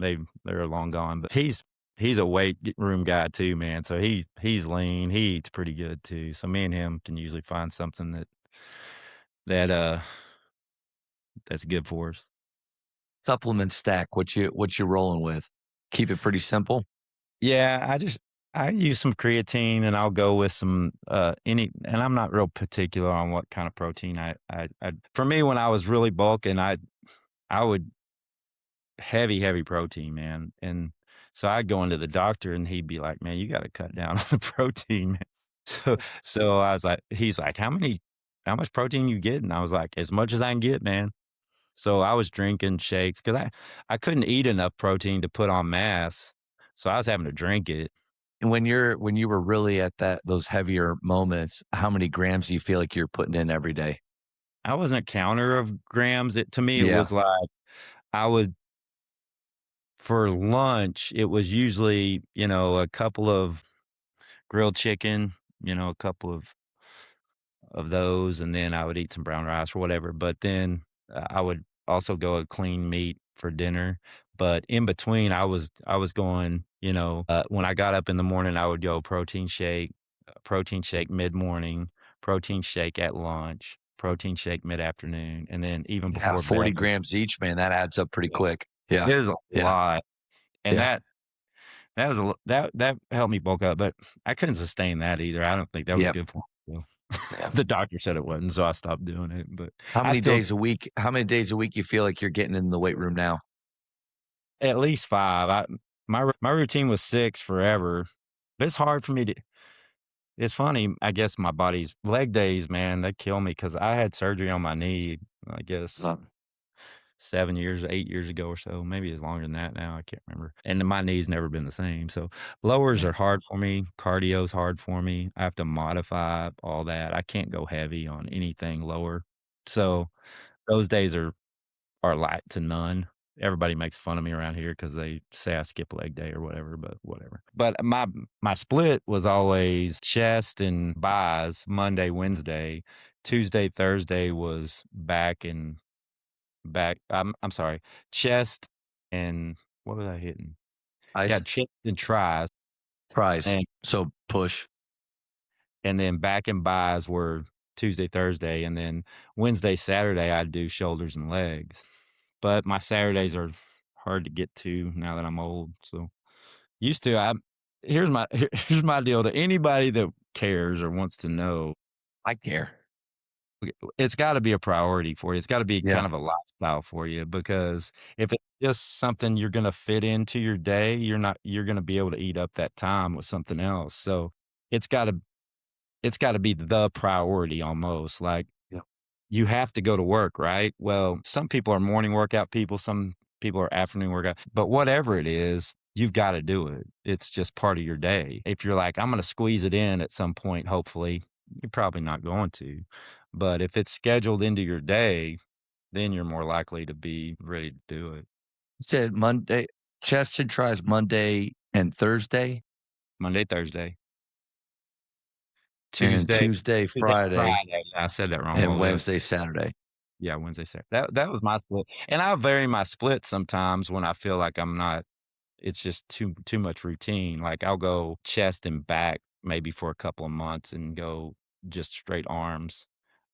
they're long gone, but he's a weight room guy too, man. So he's lean. He eats pretty good too. So me and him can usually find something that that's good for us. Supplement stack, what you rolling with? Keep it pretty simple? Yeah, I use some creatine and I'll go with some any and I'm not real particular on what kind of protein I for me when I was really bulking, I would heavy protein, man. And so I'd go into the doctor and he'd be like, "Man, you got to cut down on the protein, man." So so I was like he's like, how much protein you get?" And I was like, "As much as I can get, man." So I was drinking shakes because I couldn't eat enough protein to put on mass, so I was having to drink it. And when you were really at those heavier moments, how many grams do you feel like you're putting in every day? I wasn't a counter of grams. It to me, it Yeah. was like I would for lunch, it was usually, a couple of grilled chicken, a couple of those, and then I would eat some brown rice or whatever. But then I would also go a clean meat for dinner. But in between, I was going, when I got up in the morning, I would go protein shake mid morning, protein shake at lunch, protein shake mid afternoon, and then even Yeah, before 40 bed. grams each, man, that adds up pretty Yeah. quick. Yeah. It is a Yeah. lot, and Yeah. that was that helped me bulk up, but I couldn't sustain that either. I don't think that was Yep. good for me. So Yeah. the doctor said it wasn't, so I stopped doing it. But How I many still days a week how many days a week you feel like you're getting in the weight room now? at least 5. My routine was 6 forever, but it's hard for me to it's funny, I guess my body's leg days, man, they kill me because I had surgery on my knee, I guess, Uh, 7 years, 8 years ago or so, maybe it's longer than that now, I can't remember, and my knee's never been the same, so lowers yeah. are hard for me, cardio's hard for me, I have to modify all that, I can't go heavy on anything lower, so those days are light to none. Everybody makes fun of me around here because they say I skip leg day or whatever, but whatever. But my split was always chest and buys, Monday, Wednesday. Tuesday, Thursday was back I'm sorry, chest and what was I hitting? Yeah, Eyes, chest and tries, tries. and So push. and then back and buys were Tuesday, Thursday, and then Wednesday, Saturday, I'd do shoulders and legs. But my Saturdays are hard to get to now that I'm old, so used to, here's my deal to anybody that cares or wants to know, I care. it's gotta be a priority for you, it's gotta be Yeah. kind of a lifestyle for you because if it's just something you're gonna fit into your day, you're gonna be able to eat up that time with something else, so it's gotta it's gotta be the priority almost, like Yeah. you have to go to work, right? Well, some people are morning workout people, some people are afternoon workout, but whatever it is, you've got to do it. It's just part of your day. If you're like, I'm going to squeeze it in at some point, hopefully, you're probably not going to. But if it's scheduled into your day, then you're more likely to be ready to do it. You said Monday chest and tries Monday and Thursday, Monday, Thursday, and then Tuesday, Tuesday, Tuesday, Friday, Friday. I said that wrong. and What was that? Wednesday, Saturday. Yeah, Wednesday, Saturday. That was my split. And I vary my split sometimes when I feel like I'm not it's just too much routine. Like I'll go chest and back maybe for a couple of months and go just straight arms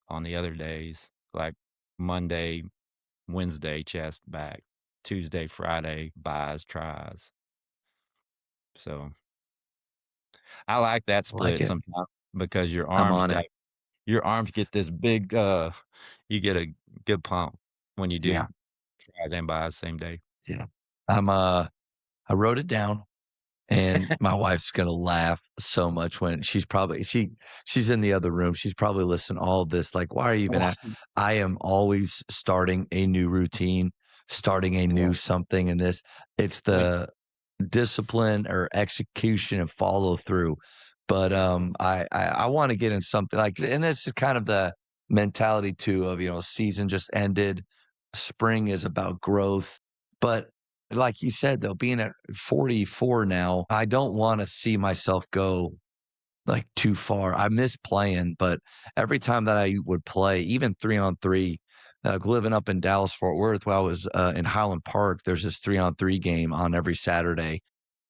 on the other days. Like Monday Wednesday, chest, back. Tuesday, Friday, buys, tries. So I like that I like split it. sometimes because I'm on it. your arms get this big, you get a good pump when you do Yeah. tries and buys same day. Yeah. I wrote it down. And my wife's gonna laugh so much when she's in the other room. She's probably listening to all of this, like, why are you even at I am always starting a new routine, starting a new something in this. It's the discipline or execution and follow through. But I want to get in something like, and this is kind of the mentality too of, season just ended. Spring is about growth. But like you said, though, being at 44 now, I don't want to see myself go like too far. I miss playing, but every time that I would play, even 3-on-3, living up in Dallas Fort Worth, while I was in Highland Park, there's this 3-on-3 game on every Saturday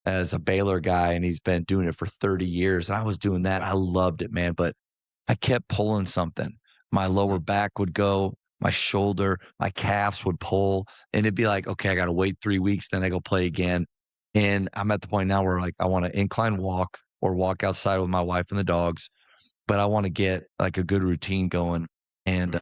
as a Baylor guy, and he's been doing it for 30 years. And I was doing that. I loved it, man. But I kept pulling something. My lower back would go, my shoulder, my calves would pull, and it'd be like, okay, I got to wait 3 weeks, then I go play again. And I'm at the point now where like I want to incline walk or walk outside with my wife and the dogs, but I want to get like a good routine going. And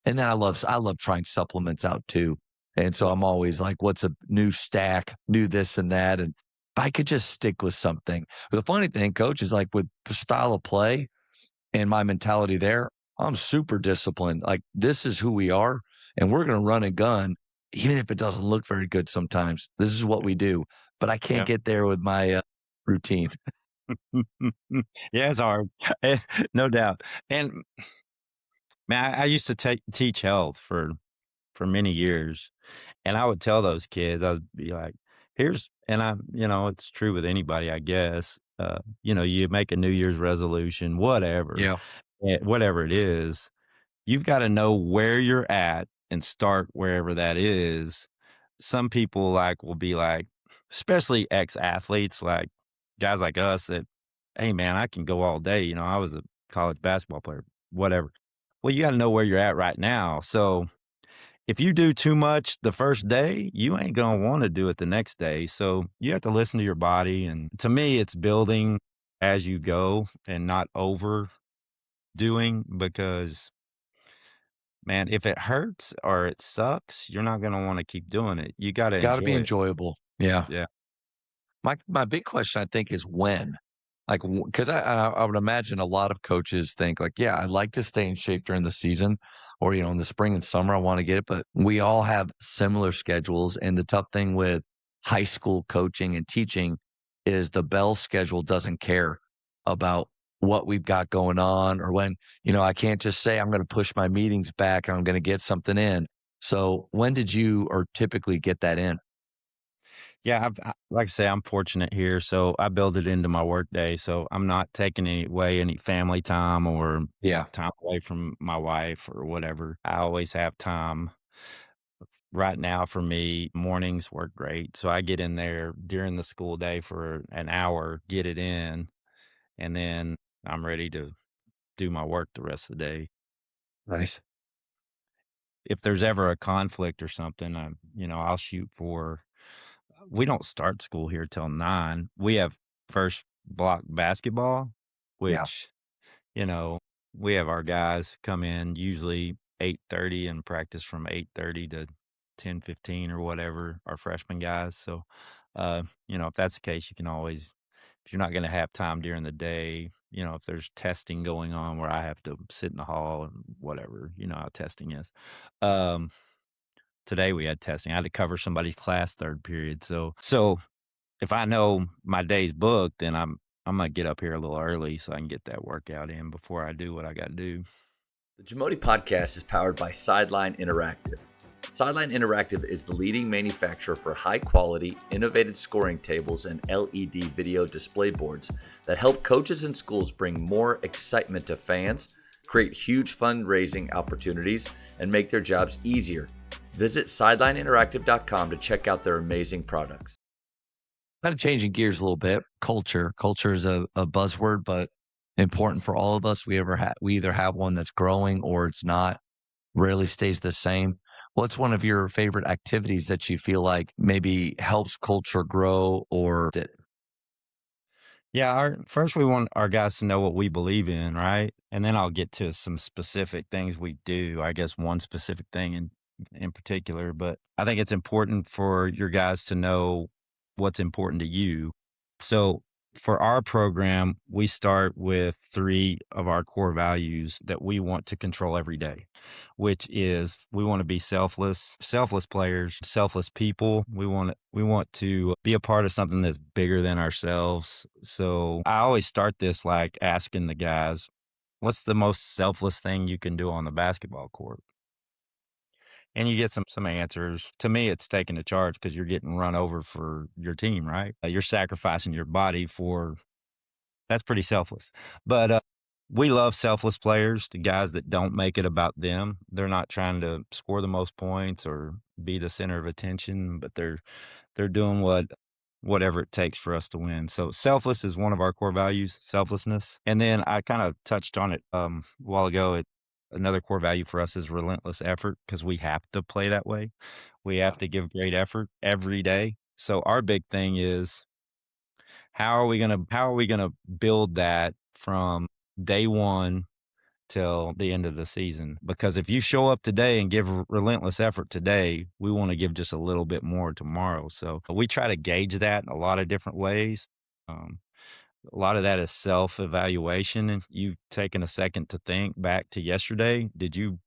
then I love trying supplements out too. And so I'm always like, what's a new stack, new this and that. And if I could just stick with something. But the funny thing, coach, is like with the style of play and my mentality there, I'm super disciplined. Like this is who we are, and we're going to run and gun, even if it doesn't look very good sometimes. This is what we do. But I can't Yeah. get there with my routine. Yeah, it's hard. No doubt. And man, I used to teach health for many years, and I would tell those kids, I would be like, "Here's," and it's true with anybody, I guess. You make a New Year's resolution, Yeah. whatever it is, you've got to know where you're at and start wherever that is. Some people will be like, especially ex-athletes, like guys like us that, hey man, I can go all day. I was a college basketball player, whatever. Well, you got to know where you're at right now. So if you do too much the first day, you ain't going to want to do it the next day. So you have to listen to your body. And to me, it's building as you go and not overdoing because man, if it hurts or it sucks, you're not gonna wanna keep doing it. You gotta Got to be enjoy it. enjoyable. Yeah. Yeah, My big question, I think, is when. Like, because I would imagine a lot of coaches think like, yeah, I'd like to stay in shape during the season, or in the spring and summer, I want to get it. But we all have similar schedules, and the tough thing with high school coaching and teaching is the bell schedule doesn't care about what we've got going on, or when I can't just say I'm going to push my meetings back and I'm going to get something in. So when did you or typically get that in? yeah, like I say, I'm fortunate here, so I build it into my workday, so I'm not taking any family time or Yeah, time away from my wife or whatever. I always have time. Right now, for me, mornings work great, so I get in there during the school day for an hour, get it in, and then I'm ready to do my work the rest of the day. nice. If there's ever a conflict or something, I'll shoot for we don't start school here till 9. We have first block basketball, Yeah, which, you know, we have our guys come in usually 8:30 and practice from 8:30 to 10:15 or whatever, our freshman guys. So, if that's the case, you can always if you're not gonna have time during the day, if there's testing going on where I have to sit in the hall and whatever, you know how testing is. Um, Today we had testing. I had to cover somebody's class 3rd period. So if I know my day's booked, then I'm gonna get up here a little early so I can get that workout in before I do what I gotta do. The JAMODI Podcast is powered by Sideline Interactive. Sideline Interactive is the leading manufacturer for high-quality, innovative scoring tables and LED video display boards that help coaches and schools bring more excitement to fans, create huge fundraising opportunities, and make their jobs easier. Visit sidelineinteractive.com to check out their amazing products. kind of changing gears a little bit. Culture is a buzzword, but important for all of us. We either have one that's growing or it's not. Rarely stays the same. What's one of your favorite activities that you feel like maybe helps culture grow or did? Yeah, first we want our guys to know what we believe in, right? And then I'll get to some specific things we do. I guess one specific thing in particular, but I think it's important for your guys to know what's important to you. So for our program, we start with three of our core values that we want to control every day, which is we want to be selfless players, selfless people. We want to be a part of something that's bigger than ourselves. So I always start this like asking the guys, what's the most selfless thing you can do on the basketball court? And you get some answers. To me, it's taking the charge because you're getting run over for your team, right? You're sacrificing your body for that's pretty selfless. But we love selfless players, the guys that don't make it about them. They're not trying to score the most points or be the center of attention, but they're doing whatever it takes for us to win. So selfless is one of our core values, selflessness. And then I kind of touched on it a while ago. Another core value for us is relentless effort because we have to play that way. We have to give great effort every day. So our big thing is how are we gonna build that from day one till the end of the season? Because if you show up today and give relentless effort today, we want to give just a little bit more tomorrow. So we try to gauge that in a lot of different ways. Um, a lot of that is self-evaluation, and you taking a second to think back to yesterday. Did you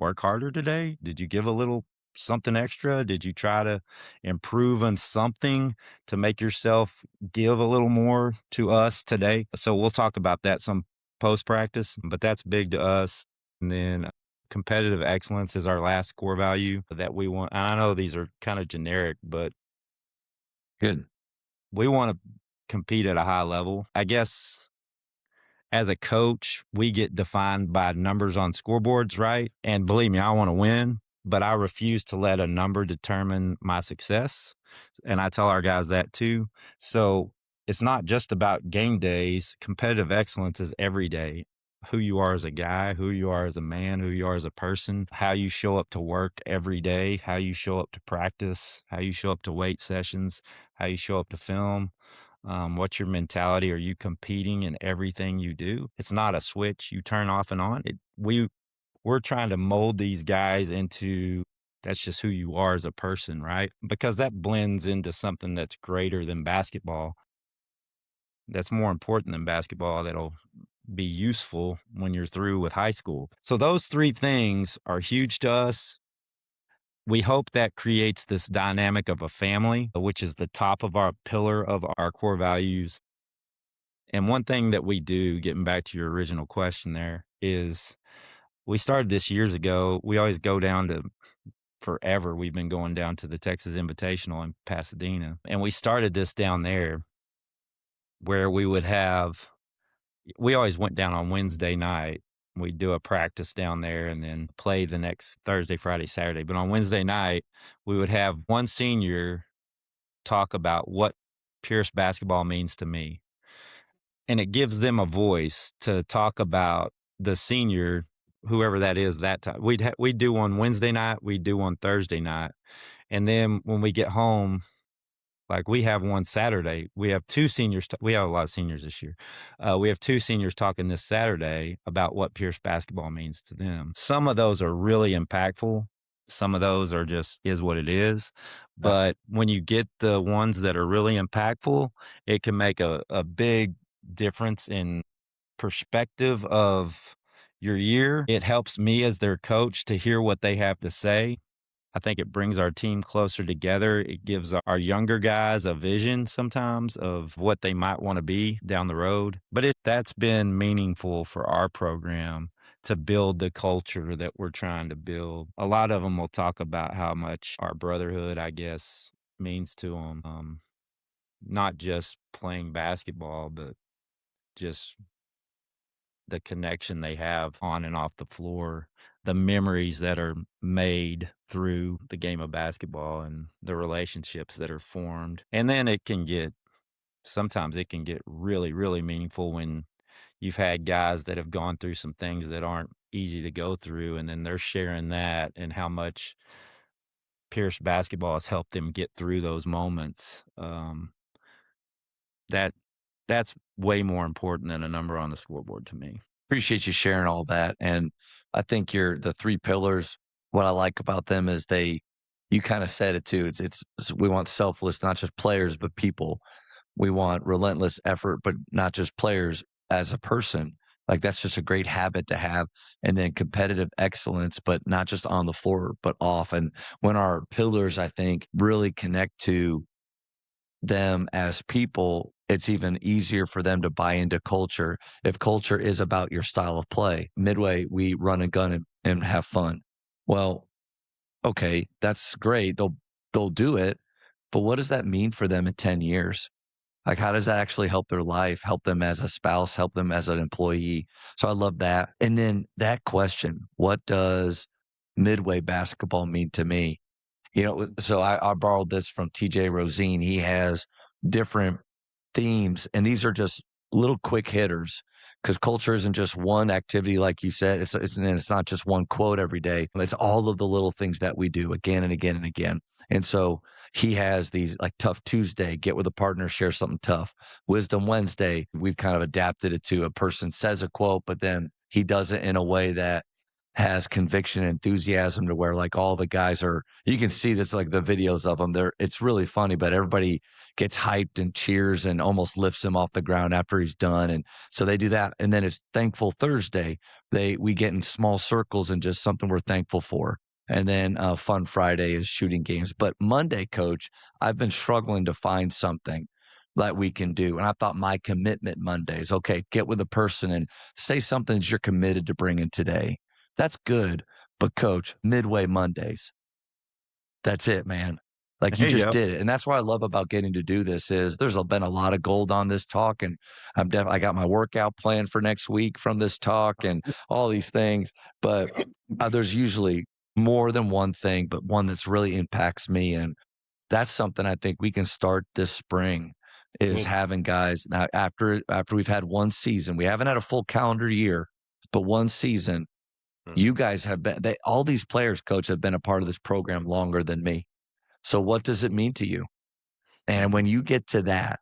work harder today? Did you give a little something extra? Did you try to improve on something to make yourself give a little more to us today? So we'll talk about that some post-practice, but that's big to us. And then competitive excellence is our last core value that we want. And I know these are kind of generic, but Good. we want to compete at a high level. I guess as a coach, we get defined by numbers on scoreboards, right? And believe me, I want to win, but I refuse to let a number determine my success. And I tell our guys that too. So it's not just about game days. Competitive excellence is every day. Who you are as a guy, who you are as a man, who you are as a person, how you show up to work every day, how you show up to practice, how you show up to weight sessions, how you show up to film. What's your mentality? Are you competing in everything you do? It's not a switch you turn off and on. We're trying to mold these guys into that's just who you are as a person, right? Because that blends into something that's greater than basketball. That's more important than basketball. That'll be useful when you're through with high school. So those three things are huge to us. We hope that creates this dynamic of a family, which is the top of our pillar of our core values. And one thing that we do, getting back to your original question there, is we started this years ago. We always go down to forever. We've been going down to the Texas Invitational in Pasadena. And we started this down there where we always went down on Wednesday night. We'd do a practice down there and then play the next Thursday, Friday, Saturday. But on Wednesday night, we would have one senior talk about what Pierce basketball means to me. And it gives them a voice to talk about the senior, whoever that is that time. We'd do one Wednesday night, we'd do one Thursday night. And then when we get home, like we have one Saturday, we have two seniors. We have a lot of seniors this year. We have two seniors talking this Saturday about what Pierce basketball means to them. Some of those are really impactful. Some of those are just is what it is. But when you get the ones that are really impactful, it can make a big difference in perspective of your year. It helps me as their coach to hear what they have to say. I think it brings our team closer together. It gives our younger guys a vision sometimes of what they might want to be down the road. But that's been meaningful for our program to build the culture that we're trying to build. A lot of them will talk about how much our brotherhood, I guess, means to them. Not just playing basketball, but just the connection they have on and off the floor, the memories that are made through the game of basketball and the relationships that are formed. And then sometimes it can get really, really meaningful when you've had guys that have gone through some things that aren't easy to go through. And then they're sharing that and how much Pierce basketball has helped them get through those moments. That that's way more important than a number on the scoreboard to me. Appreciate you sharing all that. And I think the 3 pillars, what I like about them is you kind of said it too. We want selfless, not just players, but people. We want relentless effort, but not just players as a person. Like that's just a great habit to have. And then competitive excellence, but not just on the floor, but off. And when our pillars, I think, really connect to them as people, it's even easier for them to buy into culture. If culture is about your style of play, Midway, we run and gun and have fun. Well, okay, that's great. They'll do it, but what does that mean for them in 10 years? Like, how does that actually help their life, help them as a spouse, help them as an employee? So I love that. And then that question, what does Midway basketball mean to me? So I borrowed this from TJ Rosine. He has different themes, and these are just little quick hitters because culture isn't just one activity, like you said. It's not just one quote every day. It's all of the little things that we do again and again and again. And so he has these like Tough Tuesday, get with a partner, share something tough. Wisdom Wednesday, we've kind of adapted it to a person says a quote, but then he does it in a way that has conviction and enthusiasm to where like all the guys you can see this like the videos of them. It's really funny, but everybody gets hyped and cheers and almost lifts him off the ground after he's done. And so they do that. And then it's Thankful Thursday. We get in small circles and just something we're thankful for. And then Fun Friday is shooting games. But Monday, Coach, I've been struggling to find something that we can do. And I thought my commitment Mondays, okay, get with a person and say something that you're committed to bringing today. That's good. But Coach, Midway Mondays, that's it, man. Like you There you just go. did it. And that's what I love about getting to do this is been a lot of gold on this talk. And I got my workout plan for next week from this talk and all these things. But there's usually more than one thing, but one that's really impacts me. And that's something I think we can start this spring is Cool. having guys now after we've had one season. We haven't had a full calendar year, but one season. You guys have been all these players, Coach, have been a part of this program longer than me. So what does it mean to you? And when you get to that,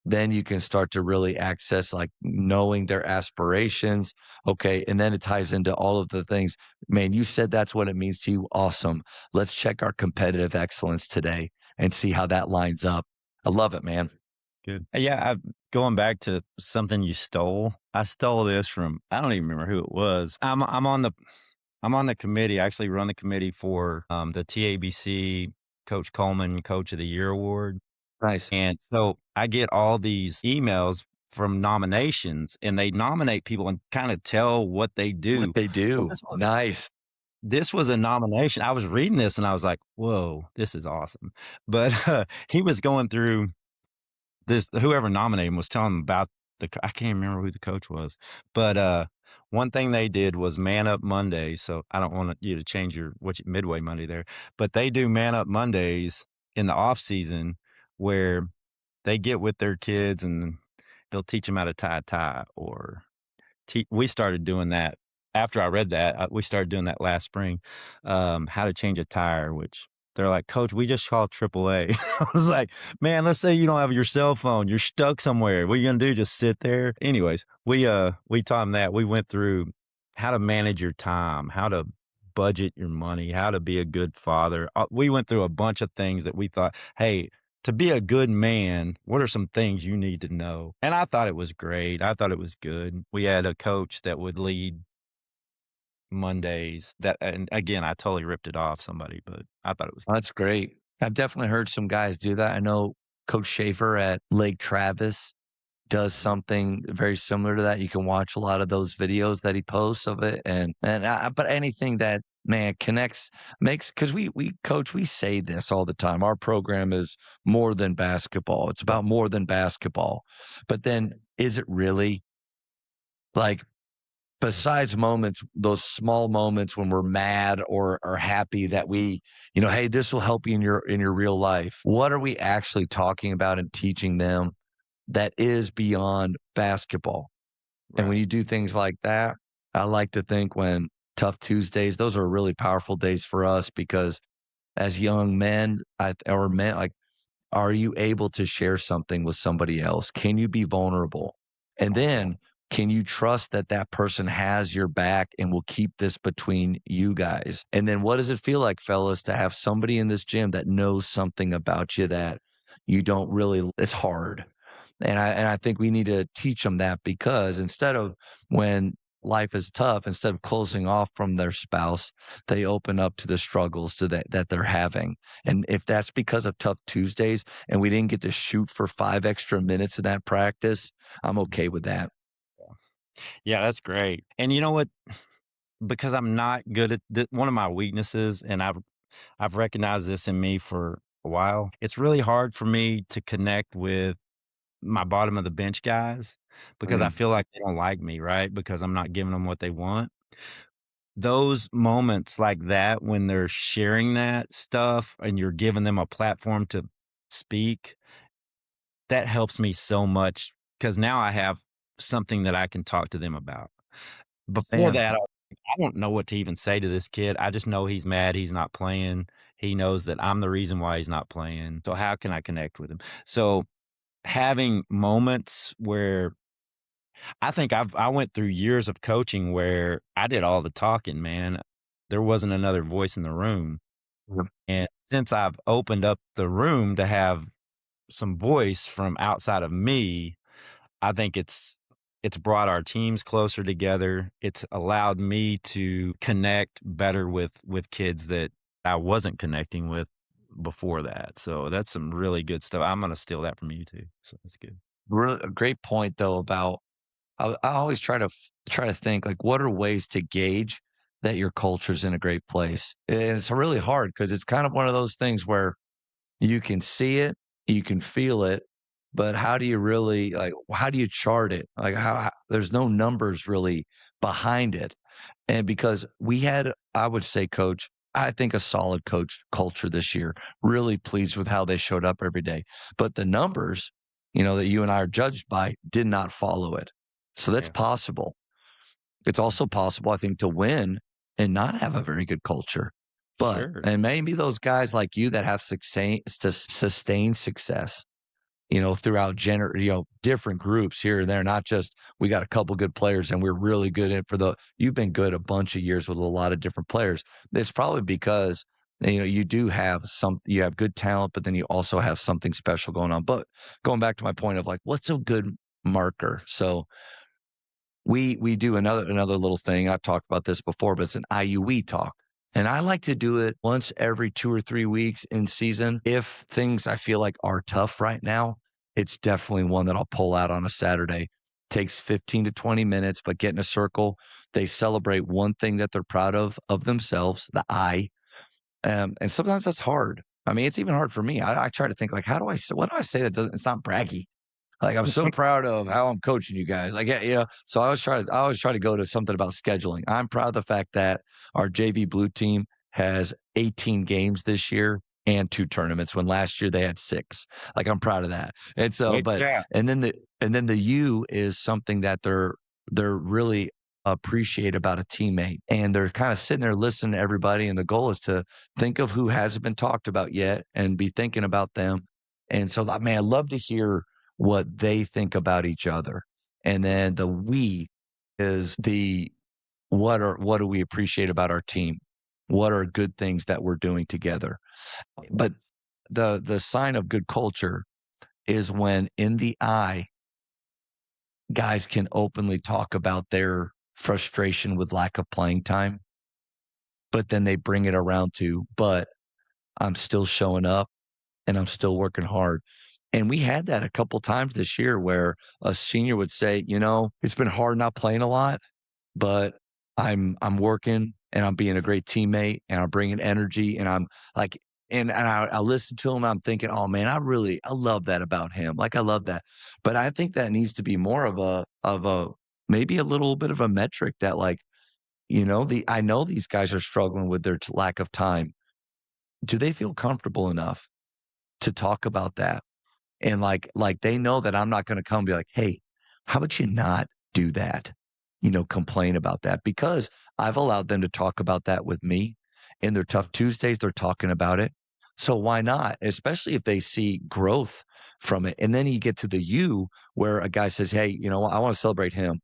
then you can start to really access like knowing their aspirations. Okay. And then it ties into all of the things. Man, you said that's what it means to you. Awesome. Let's check our competitive excellence today and see how that lines up. I love it, man. Good. Yeah, going back to something you stole. I stole this from I don't even remember who it was. I'm on the committee. I actually run the committee for the TABC Coach Coleman Coach of the Year Award. Nice. And so I get all these emails from nominations and they nominate people and kind of tell what they do. What they Well, do. Nice. this was a nomination. I was reading this and I was like, whoa, this is awesome. But he was going through this, whoever nominated him was telling him about I can't remember who the coach was, but one thing they did was Man Up Mondays. So I don't want you to change Midway Monday there, but they do Man Up Mondays in the off season where they get with their kids and they'll teach them how to tie a tie or we started doing that after I read that. We started doing that last spring, how to change a tire, which they're like, Coach, we just called AAA. I was like, man, let's say you don't have your cell phone. You're stuck somewhere. What are you going to do? Just sit there? Anyways, we taught them that. We went through how to manage your time, how to budget your money, how to be a good father. We went through a bunch of things that we thought, hey, to be a good man, what are some things you need to know? And I thought it was great. I thought it was good. We had a coach that would lead Mondays and again, I totally ripped it off somebody, but I thought it was That's great. I've definitely heard some guys do that. I know Coach Schaefer at Lake Travis does something very similar to that. You can watch a lot of those videos that he posts of it, but anything that man connects makes because we coach we say this all the time. Our program is more than basketball. It's about more than basketball. But then is it really like? Besides moments, those small moments when we're mad or happy that hey, this will help you in your real life. What are we actually talking about and teaching them that is beyond basketball? right. And when you do things like that, I like to think when Tough Tuesdays, those are really powerful days for us because as young men or men, like, are you able to share something with somebody else? Can you be vulnerable? And then can you trust that that person has your back and will keep this between you guys? And then what does it feel like, fellas, to have somebody in this gym that knows something about you that you don't really, it's hard. And I think we need to teach them that, because instead of, when life is tough, instead of closing off from their spouse, they open up to the struggles that they're having. And if that's because of tough Tuesdays and we didn't get to shoot for 5 extra minutes in that practice, I'm okay with that. Yeah, that's great. And you know what? Because I'm not good at one of my weaknesses, and I've recognized this in me for a while. It's really hard for me to connect with my bottom of the bench guys because I Mm. feel like they don't like me, right? Because I'm not giving them what they want. Those moments like that when they're sharing that stuff and you're giving them a platform to speak, that helps me so much because now I have something that I can talk to them about. Before Man, that, I don't know what to even say to this kid. I just know he's mad he's not playing. He knows that I'm the reason why he's not playing. So how can I connect with him? So having moments where I think I went through years of coaching where I did all the talking, man. There wasn't another voice in the room. Yep. And since I've opened up the room to have some voice from outside of me, I think it's brought our teams closer together. It's allowed me to connect better with kids that I wasn't connecting with before that. So that's some really good stuff. I'm gonna steal that from you too. So that's good. really a great point though about, I always try to think, like, what are ways to gauge that your culture's in a great place? And it's really hard because it's kind of one of those things where you can see it, you can feel it, but how do you really, like, how do you chart it? Like, how there's no numbers really behind it. And because we had, I would say, coach, I think a solid coach culture this year, really pleased with how they showed up every day. But the numbers, that you and I are judged by did not follow it. So that's Yeah. possible. It's also possible, I think, to win and not have a very good culture. But, Sure. and maybe those guys like you that have sustained success, throughout different groups here and there, not just we got a couple good players and we're really good at you've been good a bunch of years with a lot of different players. It's probably because you have good talent, but then you also have something special going on. But going back to my point of, like, what's a good marker? So we do another little thing. I've talked about this before, but it's an IUE talk. And I like to do it once every 2 or 3 weeks in season. If things I feel like are tough right now, it's definitely one that I'll pull out on a Saturday. Takes 15 to 20 minutes, but get in a circle. They celebrate one thing that they're proud of themselves, the I. And sometimes that's hard. I mean, it's even hard for me. I try to think, like, what do I say that doesn't, it's not braggy? Like, I'm so proud of how I'm coaching you guys. Like, yeah. So I always try to go to something about scheduling. I'm proud of the fact that our JV blue team has 18 games this year and 2 tournaments, when last year they had 6. Like, I'm proud of that. And so, Great job. and then the U is something that they're really appreciate about a teammate. And they're kind of sitting there listening to everybody. And the goal is to think of who hasn't been talked about yet and be thinking about them. And so, man, I love to hear what they think about each other. And then the we is the, what do we appreciate about our team? What are good things that we're doing together? But the sign of good culture is when in the I, guys can openly talk about their frustration with lack of playing time, but then they bring it around to, but I'm still showing up and I'm still working hard. And we had that a couple times this year where a senior would say, it's been hard not playing a lot, but I'm working and I'm being a great teammate and I'm bringing energy and I'm like, and I listen to him and I'm thinking, oh man, I love that about him. Like, I love that. But I think that needs to be more of a maybe a little bit of a metric that, like, I know these guys are struggling with their lack of time. Do they feel comfortable enough to talk about that? And like they know that I'm not gonna come and be like, "Hey, how about you not do that?" Complain about that, because I've allowed them to talk about that with me, in their tough Tuesdays, they're talking about it. So why not? Especially if they see growth from it. And then you get to the U where a guy says, hey, you know what? I want to celebrate him.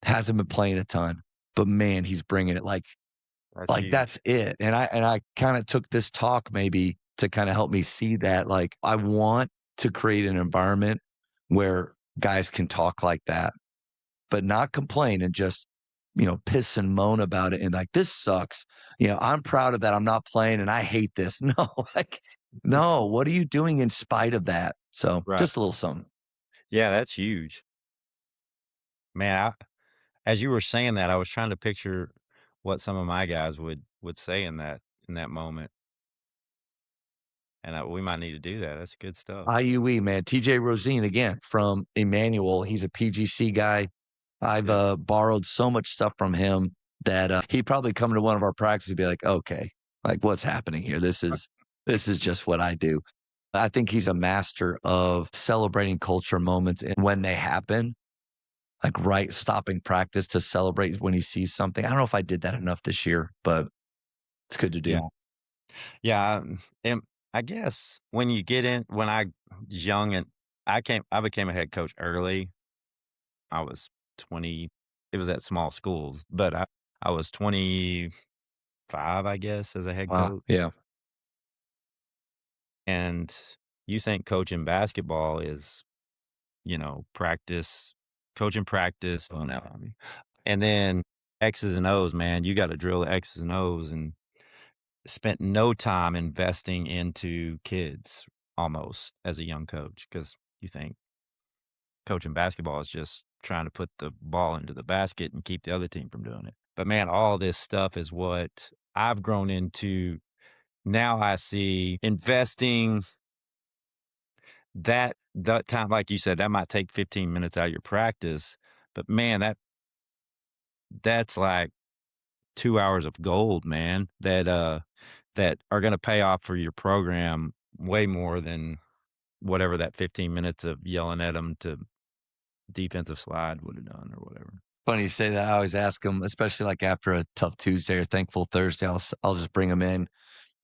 Hasn't been playing a ton, but man, he's bringing it That's like huge. that's it. And I kind of took this talk maybe to kind of help me see that like I want to create an environment where guys can talk like that, but not complain and just, piss and moan about it and like this sucks. I'm proud of that. I'm not playing and I hate this. No, like no, what are you doing in spite of that? So Right. just a little something. Yeah, that's huge. Man, as you were saying that, I was trying to picture what some of my guys would say in that moment, and, we might need to do that. That's good stuff. IUE, man. TJ Rosine, again, from Emmanuel. He's a PGC guy. I've Yep. borrowed so much stuff from him that he'd probably come to one of our practices and be like, okay, like what's happening here? This is just what I do. I think he's a master of celebrating culture moments and when they happen, like right stopping practice to celebrate when he sees something. I don't know if I did that enough this year, but it's good to do. Yeah. Yeah, and I guess when I was young and I became a head coach early. I was 20. It was at small schools, but I was 25, I guess, as a head Wow. coach. Yeah. And you think coaching basketball is, coaching practice. Oh, no, I mean, and then X's and O's, man. You got to drill the X's and O's, and spent no time investing into kids almost as a young coach because you think coaching basketball is just trying to put the ball into the basket and keep the other team from doing it. But man, all this stuff is what I've grown into. Now I see investing that time, like you said, that might take 15 minutes out of your practice, but man, that's like 2 hours of gold, man, that are gonna pay off for your program way more than whatever that 15 minutes of yelling at them to defensive slide would have done or whatever. Funny you say that. I always ask them, especially like after a tough Tuesday or thankful Thursday, I'll just bring them in.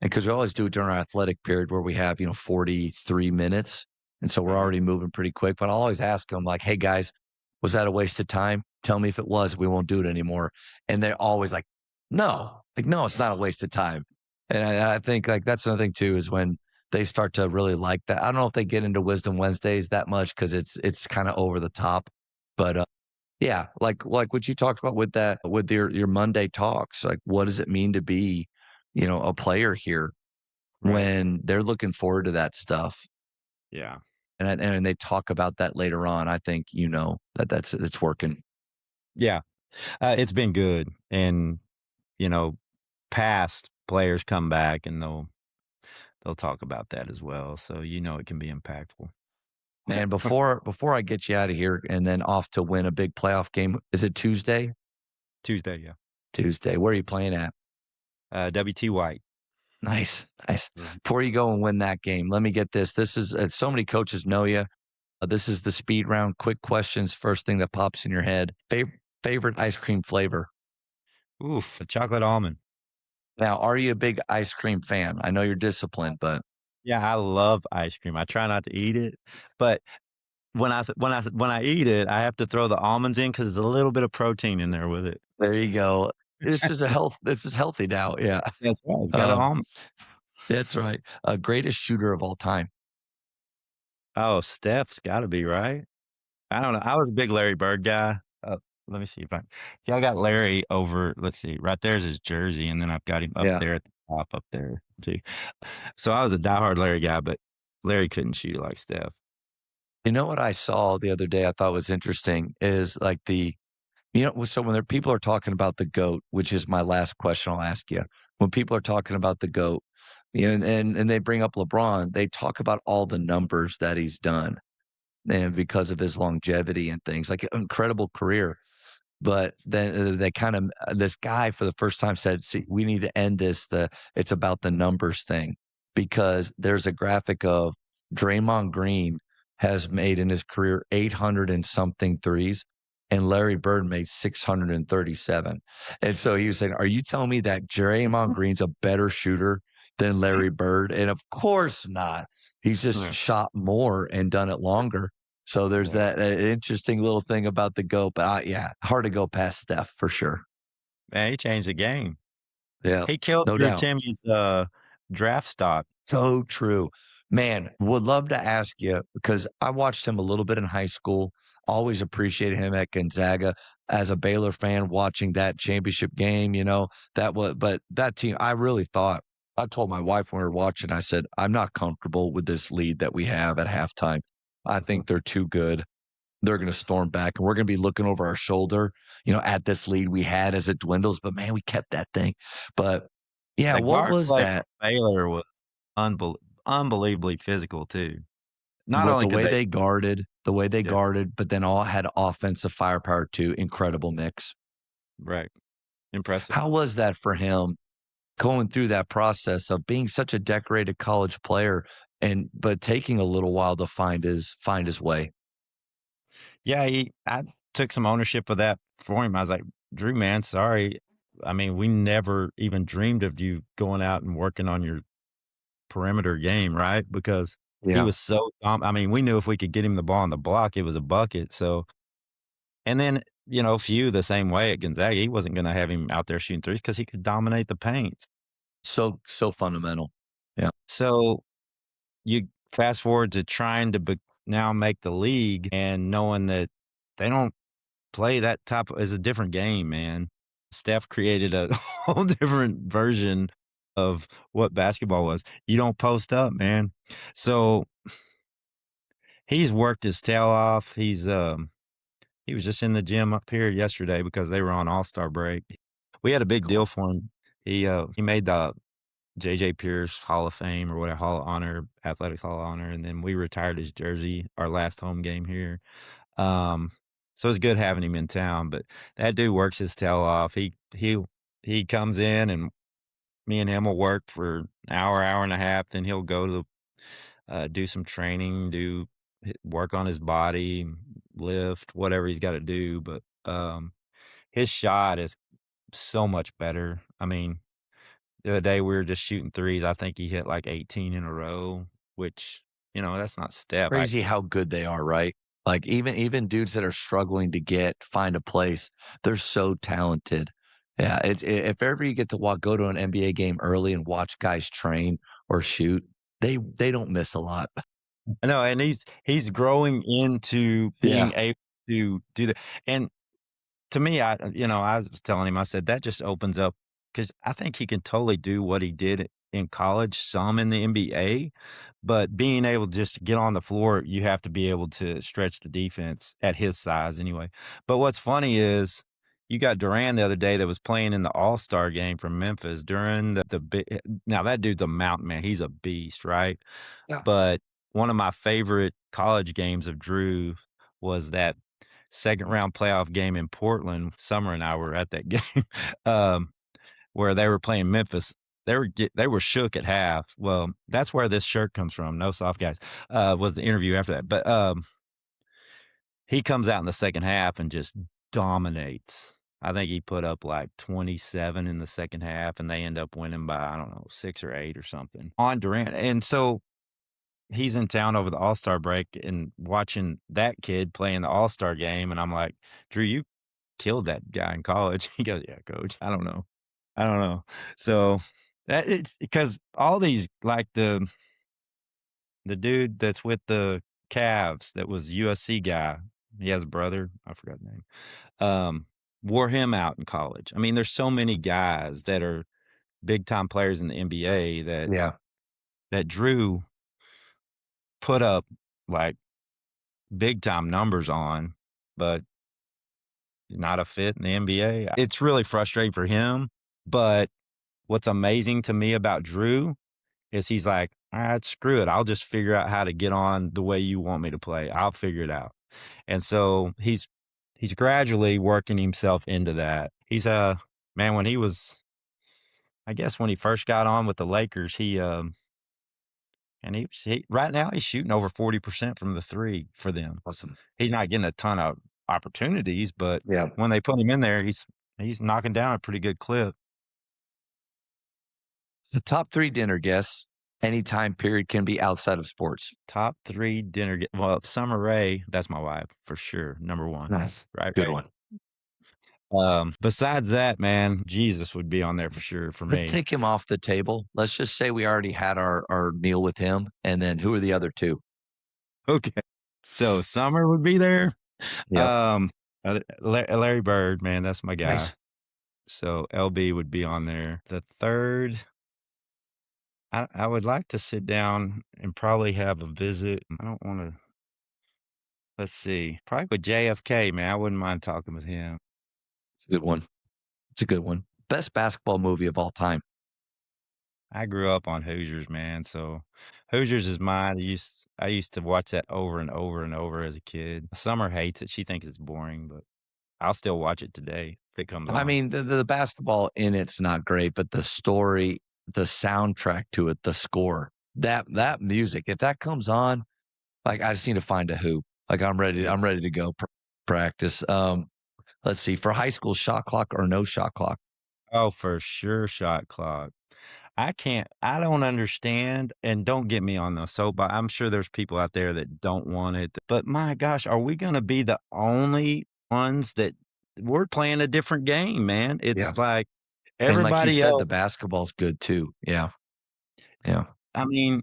And because we always do it during our athletic period where we have, 43 minutes. And so we're Uh-huh. already moving pretty quick. But I'll always ask them, like, hey, guys, was that a waste of time? Tell me if it was. We won't do it anymore. And they're always like, no, it's not a waste of time. And I think like that's another thing too is when they start to really like that. I don't know if they get into Wisdom Wednesdays that much because it's kind of over the top. But yeah, like what you talked about with that with your Monday talks, like what does it mean to be, a player here Right. when they're looking forward to that stuff Yeah. and they talk about that later on. I think that's it's working. Yeah. It's been good. And, you know, past players come back and they'll talk about that as well. So, it can be impactful. Man, before I get you out of here and then off to win a big playoff game, is it Tuesday? Tuesday, yeah. Tuesday. Where are you playing at? WT White. Nice, nice. Mhm. Before you go and win that game, let me get this. This is so many coaches know you. This is the speed round. Quick questions. First thing that pops in your head. Favorite ice cream flavor. Oof, a chocolate almond. Now, are you a big ice cream fan? I know you're disciplined, but Yeah, I love ice cream. I try not to eat it, but when I eat it, I have to throw the almonds in because there's a little bit of protein in there with it. there you go. This is healthy now. Yeah. That's right. It's got an Um, almond. that's right. Greatest shooter of all time. Oh, Steph's gotta be, right? I don't know. I was a big Larry Bird guy. Let me see if I got Larry over, let's see, right there's his jersey, and then I've got him up Yeah. there at the top up there too. So I was a diehard Larry guy, but Larry couldn't shoot like Steph. You know what I saw the other day I thought was interesting is like so when people are talking about the GOAT, which is my last question I'll ask you. When people are talking about the GOAT, and they bring up LeBron, they talk about all the numbers that he's done and because of his longevity and things, like an incredible career. But then they kind of this guy for the first time said, "See, we need to end this. It's about the numbers thing because there's a graphic of Draymond Green has made in his career 800 and something threes, and Larry Bird made 637. And so he was saying, "Are you telling me that Draymond Green's a better shooter than Larry Bird?" And of course not. He's just Yeah. shot more and done it longer. So there's Yeah. that interesting little thing about the GOAT. But yeah, hard to go past Steph for sure. Man, he changed the game. Yeah, He killed no Drew doubt. Timme's, draft stock. So true. Man, would love to ask you because I watched him a little bit in high school. Always appreciated him at Gonzaga. As a Baylor fan, watching that championship game, that was, but that team, I really thought, I told my wife when we were watching, I said, I'm not comfortable with this lead that we have at halftime. I think they're too good. They're going to storm back and we're going to be looking over our shoulder, at this lead we had as it dwindles. But man, we kept that thing. But yeah, The what guard was play that? for Baylor was unbelievably physical too. Not With only could they the way they yeah, guarded, but then all had offensive firepower too, incredible mix. right, impressive. How was that for him going through that process of being such a decorated college player but taking a little while to find his way? Yeah, I took some ownership of that for him. I was like, "Drew, man, sorry. I mean, we never even dreamed of you going out and working on your perimeter game, right?" Because he Yeah. was so I mean, we knew if we could get him the ball on the block, it was a bucket, so and then, Few the same way at Gonzaga, he wasn't gonna have him out there shooting threes because he could dominate the paint. So fundamental. Yeah. So, you fast forward to trying to now make the league and knowing that they don't play that type of it's a different game, man. Steph created a whole different version of what basketball was. You don't post up, man. So, he's worked his tail off. He was just in the gym up here yesterday because they were on All-Star break. We had a big deal Cool. for him. He made the JJ Pearce Hall of Fame or whatever, Hall of Honor, Athletics Hall of Honor, and then we retired his jersey our last home game here. Um, so it's good having him in town, but that dude works his tail off. He comes in and me and him will work for an hour, hour and a half, then he'll go to do some training, work on his body, lift, whatever he's got to do. But his shot is so much better. I mean, the other day we were just shooting threes. I think he hit like 18 in a row, which that's not Steph. Crazy how good they are, right? Like even dudes that are struggling to find a place, they're so talented. Yeah, if ever you get to go to an NBA game early and watch guys train or shoot, they don't miss a lot. I know, and he's growing into being Yeah. able to do that. And to me, I was telling him, I said that just opens up because I think he can totally do what he did in college, some in the NBA, but being able just to get on the floor, you have to be able to stretch the defense at his size anyway. But what's funny is you got Duran the other day that was playing in the All-Star game from Memphis during now that dude's a mountain man. He's a beast, right? Yeah. But one of my favorite college games of Drew was that second round playoff game in Portland. Summer and I were at that game, where they were playing Memphis. They were shook at half. Well, that's where this shirt comes from. No soft guys, was the interview after that. But he comes out in the second half and just dominates. I think he put up like 27 in the second half, and they end up winning by, I don't know, 6 or 8 or something on Durant. And so he's in town over the All-Star break and watching that kid play in the All-Star game, and I'm like, "Drew, you killed that guy in college." He goes, "Yeah, coach. I don't know. I don't know." So, that it's because all these like the dude that's with the Cavs that was USC guy, he has a brother, I forgot the name, wore him out in college. I mean, there's so many guys that are big time players in the NBA Yeah. that Drew put up, like, big time numbers on, but not a fit in the NBA. It's really frustrating for him, but what's amazing to me about Drew is he's like, "All right, screw it. I'll just figure out how to get on the way you want me to play. I'll figure it out." And so he's gradually working himself into that. Man, when he was I guess when he first got on with the Lakers, and right now he's shooting over 40% from the 3 for them. Awesome. He's not getting a ton of opportunities, but Yeah. when they put him in there, he's knocking down a pretty good clip. The top 3 dinner guests, any time period, can be outside of sports. Top 3 well, Summer Rae, that's my wife for sure, number 1. Nice. Right, Good Rae? one. Besides that, man, Jesus would be on there for sure for Let's me. take him off the table. Let's just say we already had our meal with him, and then who are the other 2? Okay. So Summer would be there. Yep. Larry Bird, man, that's my guy. Nice. So LB would be on there. The 3rd, I would like to sit down and probably have a visit. I don't wanna let's see, probably with JFK, man, I wouldn't mind talking with him. It's a good one. It's a good one. Best basketball movie of all time. I grew up on Hoosiers, man, so Hoosiers is mine. I used to watch that over and over and over as a kid. Summer hates it. She thinks it's boring, but I'll still watch it today if it comes I on. mean, the basketball in it's not great, but the story, the soundtrack to it, the score, that music, if that comes on, like, I just need to find a hoop. Like, I'm Yeah. ready to go practice. Let's see, for high school, shot clock or no shot clock? Oh, for sure, shot clock. I don't understand, and don't get me on the soapbox. I'm sure there's people out there that don't want it, but my gosh, are we gonna be the only ones that we're playing a different game, man? Yeah. It's like And like you everybody said, the else. basketball's good too. Yeah. Yeah. I mean,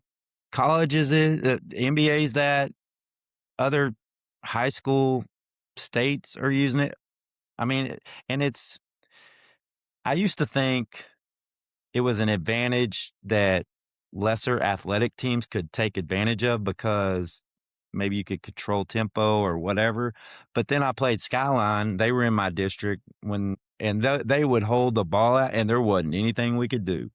colleges is the NBA's that, other high school states are using it. I mean, and I used to think it was an advantage that lesser athletic teams could take advantage of because maybe you could control tempo or whatever. But then I played Skyline. They were in my district and they would hold the ball out, and there wasn't anything we could do.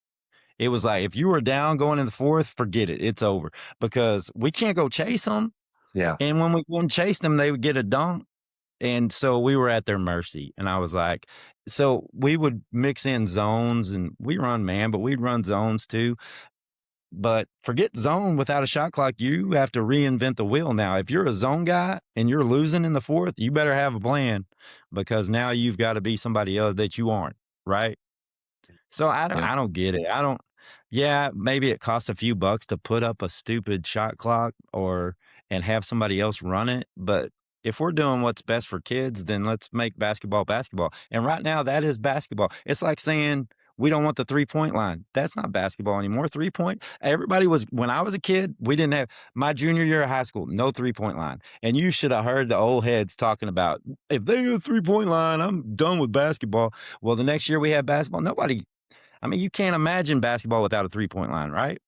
It was like if you were down going in the 4th, forget it. It's over because we can't go chase them. Yeah. And when we wouldn't chase them, they would get a dunk. And so we were at their mercy. And I was like, so we would mix in zones and we run man, but we'd run zones too. But forget zone without a shot clock. You have to reinvent the wheel now. If you're a zone guy and you're losing in the 4th, you better have a plan because now you've got to be somebody else that you aren't. Right. So Yeah. I don't get it. I don't yeah, maybe it costs a few bucks to put up a stupid shot clock and have somebody else run it, but if we're doing what's best for kids, then let's make basketball basketball. And right now that is basketball. It's like saying we don't want the 3-point line. That's not basketball anymore. 3-point. Everybody was when I was a kid, we didn't have my junior year of high school, no 3-point line. And you should have heard the old heads talking about if they go 3-point line, I'm done with basketball. Well, the next year we had basketball. I mean, you can't imagine basketball without a 3-point line, right?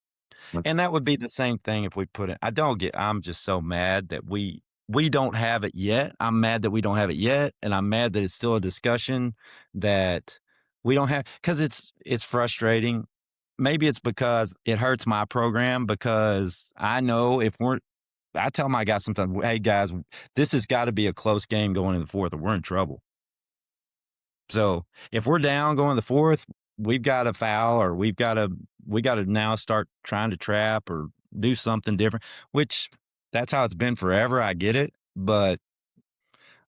And that would be the same thing if we put it I'm just so mad that we don't have it yet. I'm mad that we don't have it yet, and I'm mad that it's still a discussion that we don't have because it's frustrating. Maybe it's because it hurts my program because I know I tell my guys sometimes, "Hey, guys, this has gotta be a close game going in the 4th or we're in trouble." So if we're down going the 4th, we've got to foul or we got to now start trying to trap or do something different, which that's how it's been forever. I get it. But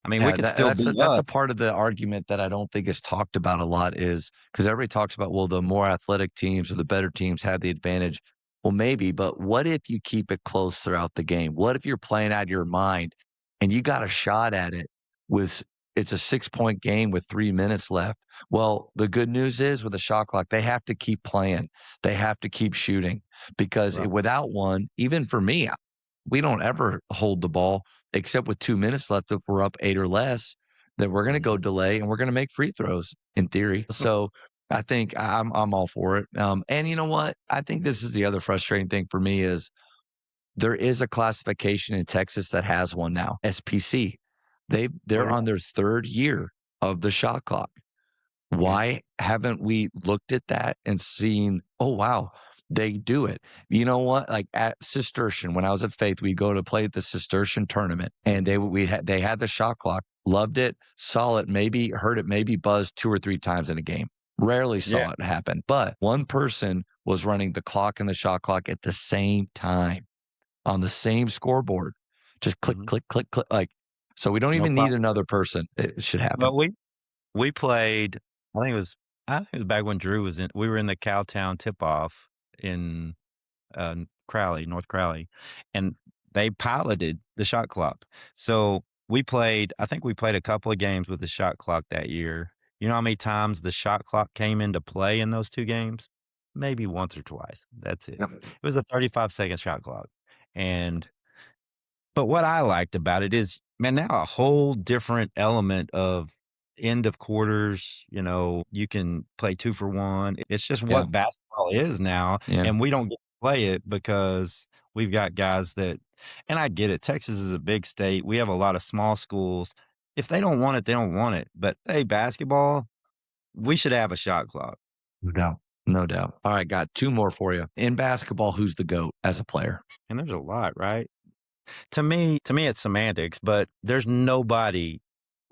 I mean, we Yeah, could still be that's a us. part of the argument that I don't think is talked about a lot is because everybody talks about, well, the more athletic teams or the better teams have the advantage. Well, maybe, but what if you keep it close throughout the game? What if you're playing out of your mind and you got a shot at it with it's a 6-point game with 3 minutes left? Well, the good news is with the shot clock, they have to keep playing. They have to keep shooting because Right. without one, even for me, we don't ever hold the ball except with 2 minutes left. If we're up 8 or less, then we're going to go Mhm. delay and we're going to make free throws in theory. So I think I'm all for it. And you know what? I think this is the other frustrating thing for me is there is a classification in Texas that has one now, SPC. Oh, They're yeah. on their 3rd year of the shot clock. Yeah. Why haven't we looked at that and seen, oh, wow, they do it? You know what? Like at Cistercian, when I was at Faith, we'd go to play at the Cistercian tournament and they had the shot clock, loved it, saw it, maybe heard it, maybe buzzed 2 or 3 times in a game. Rarely Yeah. saw it happen, but one person was running the clock and the shot clock at the same time on the same scoreboard. Just click, Mhm. click, click, click. Like So we don't No even need problem. another person. It should happen. But we played, I think it was back when Drew was we were in the Cowtown tip-off in, Crowley, North Crowley, and they piloted the shot clock. So I think we played a couple of games with the shot clock that year. You know how many times the shot clock came into play in those 2 games? Maybe once or twice. That's it. Yep. It was a 35-second shot clock, and but what I liked about it is, man, now a whole different element of end of quarters, you can play 2 for 1. It's just Yeah. what basketball is now, Yeah. and we don't get to play it because we've got guys and I get it, Texas is a big state, we have a lot of small schools. If they don't want it, they don't want it, but, hey, basketball, we should have a shot clock. No doubt. No doubt. All right, got 2 more for you. In basketball, who's the GOAT as a player? And there's a lot, right? To me, it's semantics, but there's nobody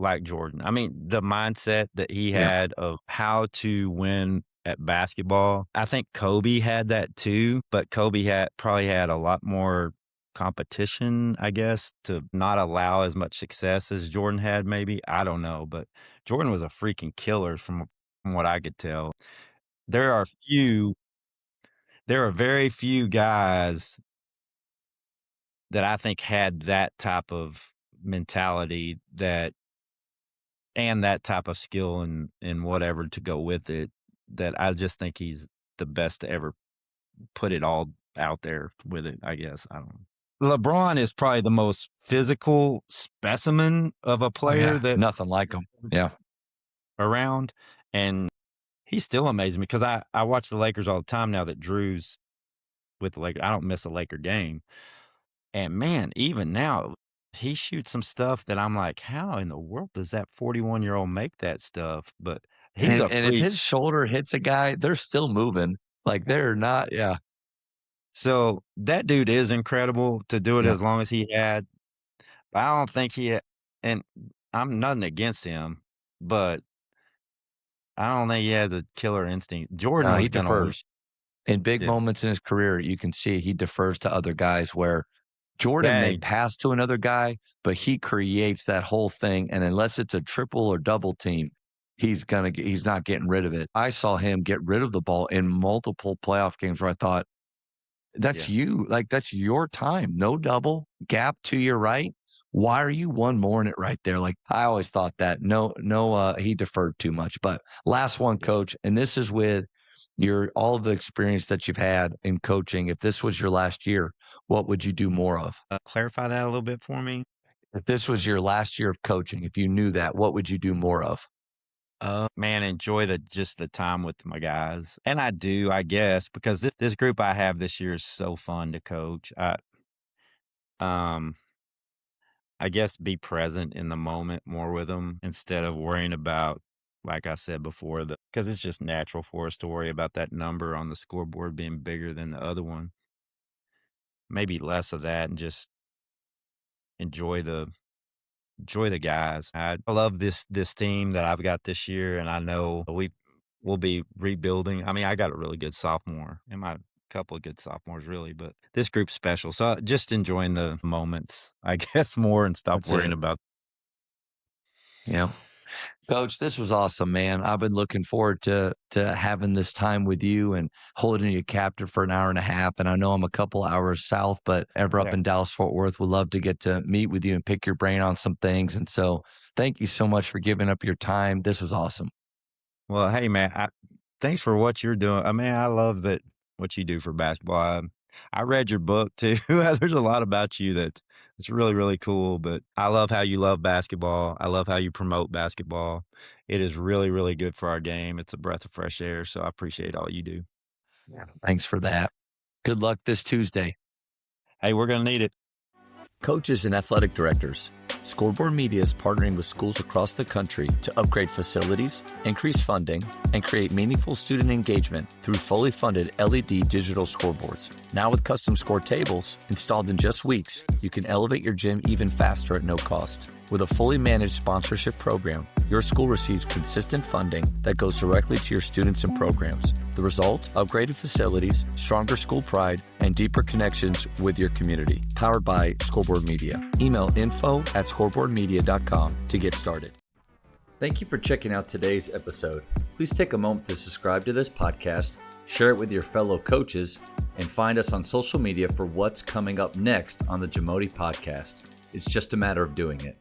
like Jordan. I mean, the mindset that he Yeah. had of how to win at basketball, I think Kobe had that too, but Kobe probably had a lot more competition, I guess, to not allow as much success as Jordan had maybe. I don't know, but Jordan was a freaking killer from what I could tell. There are very few guys that I think had that type of mentality and that type of skill and whatever to go with it, that I just think he's the best to ever put it all out there with it, I guess. I don't know. LeBron is probably the most physical specimen of a player that Nothing like him. Yeah. around, and he's still amazing because I watch the Lakers all the time now that Drew's with the Lakers. I don't miss a Laker game. And man, even now, he shoots some stuff that I'm like, how in the world does that 41-year-old make that stuff? But he's a And if freak. his shoulder hits a guy, they're still moving. Like they're not. Yeah. So that dude is incredible to do it Yeah. as long as he had. But I don't think and I'm nothing against him, but I don't think he had the killer instinct. Jordan He was going to lose. defers. In big Yeah. moments in his career, you can see he defers to other guys where Jordan may Hey, pass to another guy, but he creates that whole thing. And unless it's a triple or double team, he's not getting rid of it. I saw him get rid of the ball in multiple playoff games where I thought, that's yeah. you. Like, that's your time. No double, gap to your right. Why are you one more in it right there? Like, I always thought that. No, he deferred too much. But last one, coach, and this is with all of the experience that you've had in coaching. If this was your last year, what would you do more of? Clarify that a little bit for me. If this was your last year of coaching, if you knew that, what would you do more of? Man, enjoy just the time with my guys. And I do, I guess, because this group I have this year is so fun to coach. I guess be present in the moment more with them instead of worrying about, like I said before, because it's just natural for us to worry about that number on the scoreboard being bigger than the other one. Maybe less of that and just enjoy the guys. I love this team that I've got this year, and I know we'll be rebuilding. I mean, I got a really good sophomore and my couple of good sophomores really, but this group's special. So just enjoying the moments, I guess, more and stop That's worrying it. about. Yeah. Coach, this was awesome, man. I've been looking forward to having this time with you and holding you captive for an hour and a half. And I know I'm a couple hours south, but ever up Yeah. in Dallas, Fort Worth, would love to get to meet with you and pick your brain on some things. And so thank you so much for giving up your time. This was awesome. Well, hey man, thanks for what you're doing. I mean, I love what you do for basketball. I read your book too. There's a lot about you it's really, really cool. But I love how you love basketball. I love how you promote basketball. It is really, really good for our game. It's a breath of fresh air. So I appreciate all you do. Yeah. Thanks for that. Good luck this Tuesday. Hey, we're gonna need it. Coaches and athletic directors, Scoreboard Media is partnering with schools across the country to upgrade facilities, increase funding, and create meaningful student engagement through fully funded LED digital scoreboards. Now with custom score tables installed in just weeks, you can elevate your gym even faster at no cost. With a fully managed sponsorship program, your school receives consistent funding that goes directly to your students and programs. The result? Upgraded facilities, stronger school pride, and deeper connections with your community. Powered by Scoreboard Media. Email info@scoreboardmedia.com to get started. Thank you for checking out today's episode. Please take a moment to subscribe to this podcast, share it with your fellow coaches, and find us on social media for what's coming up next on the JAMODI Podcast. It's just a matter of doing it.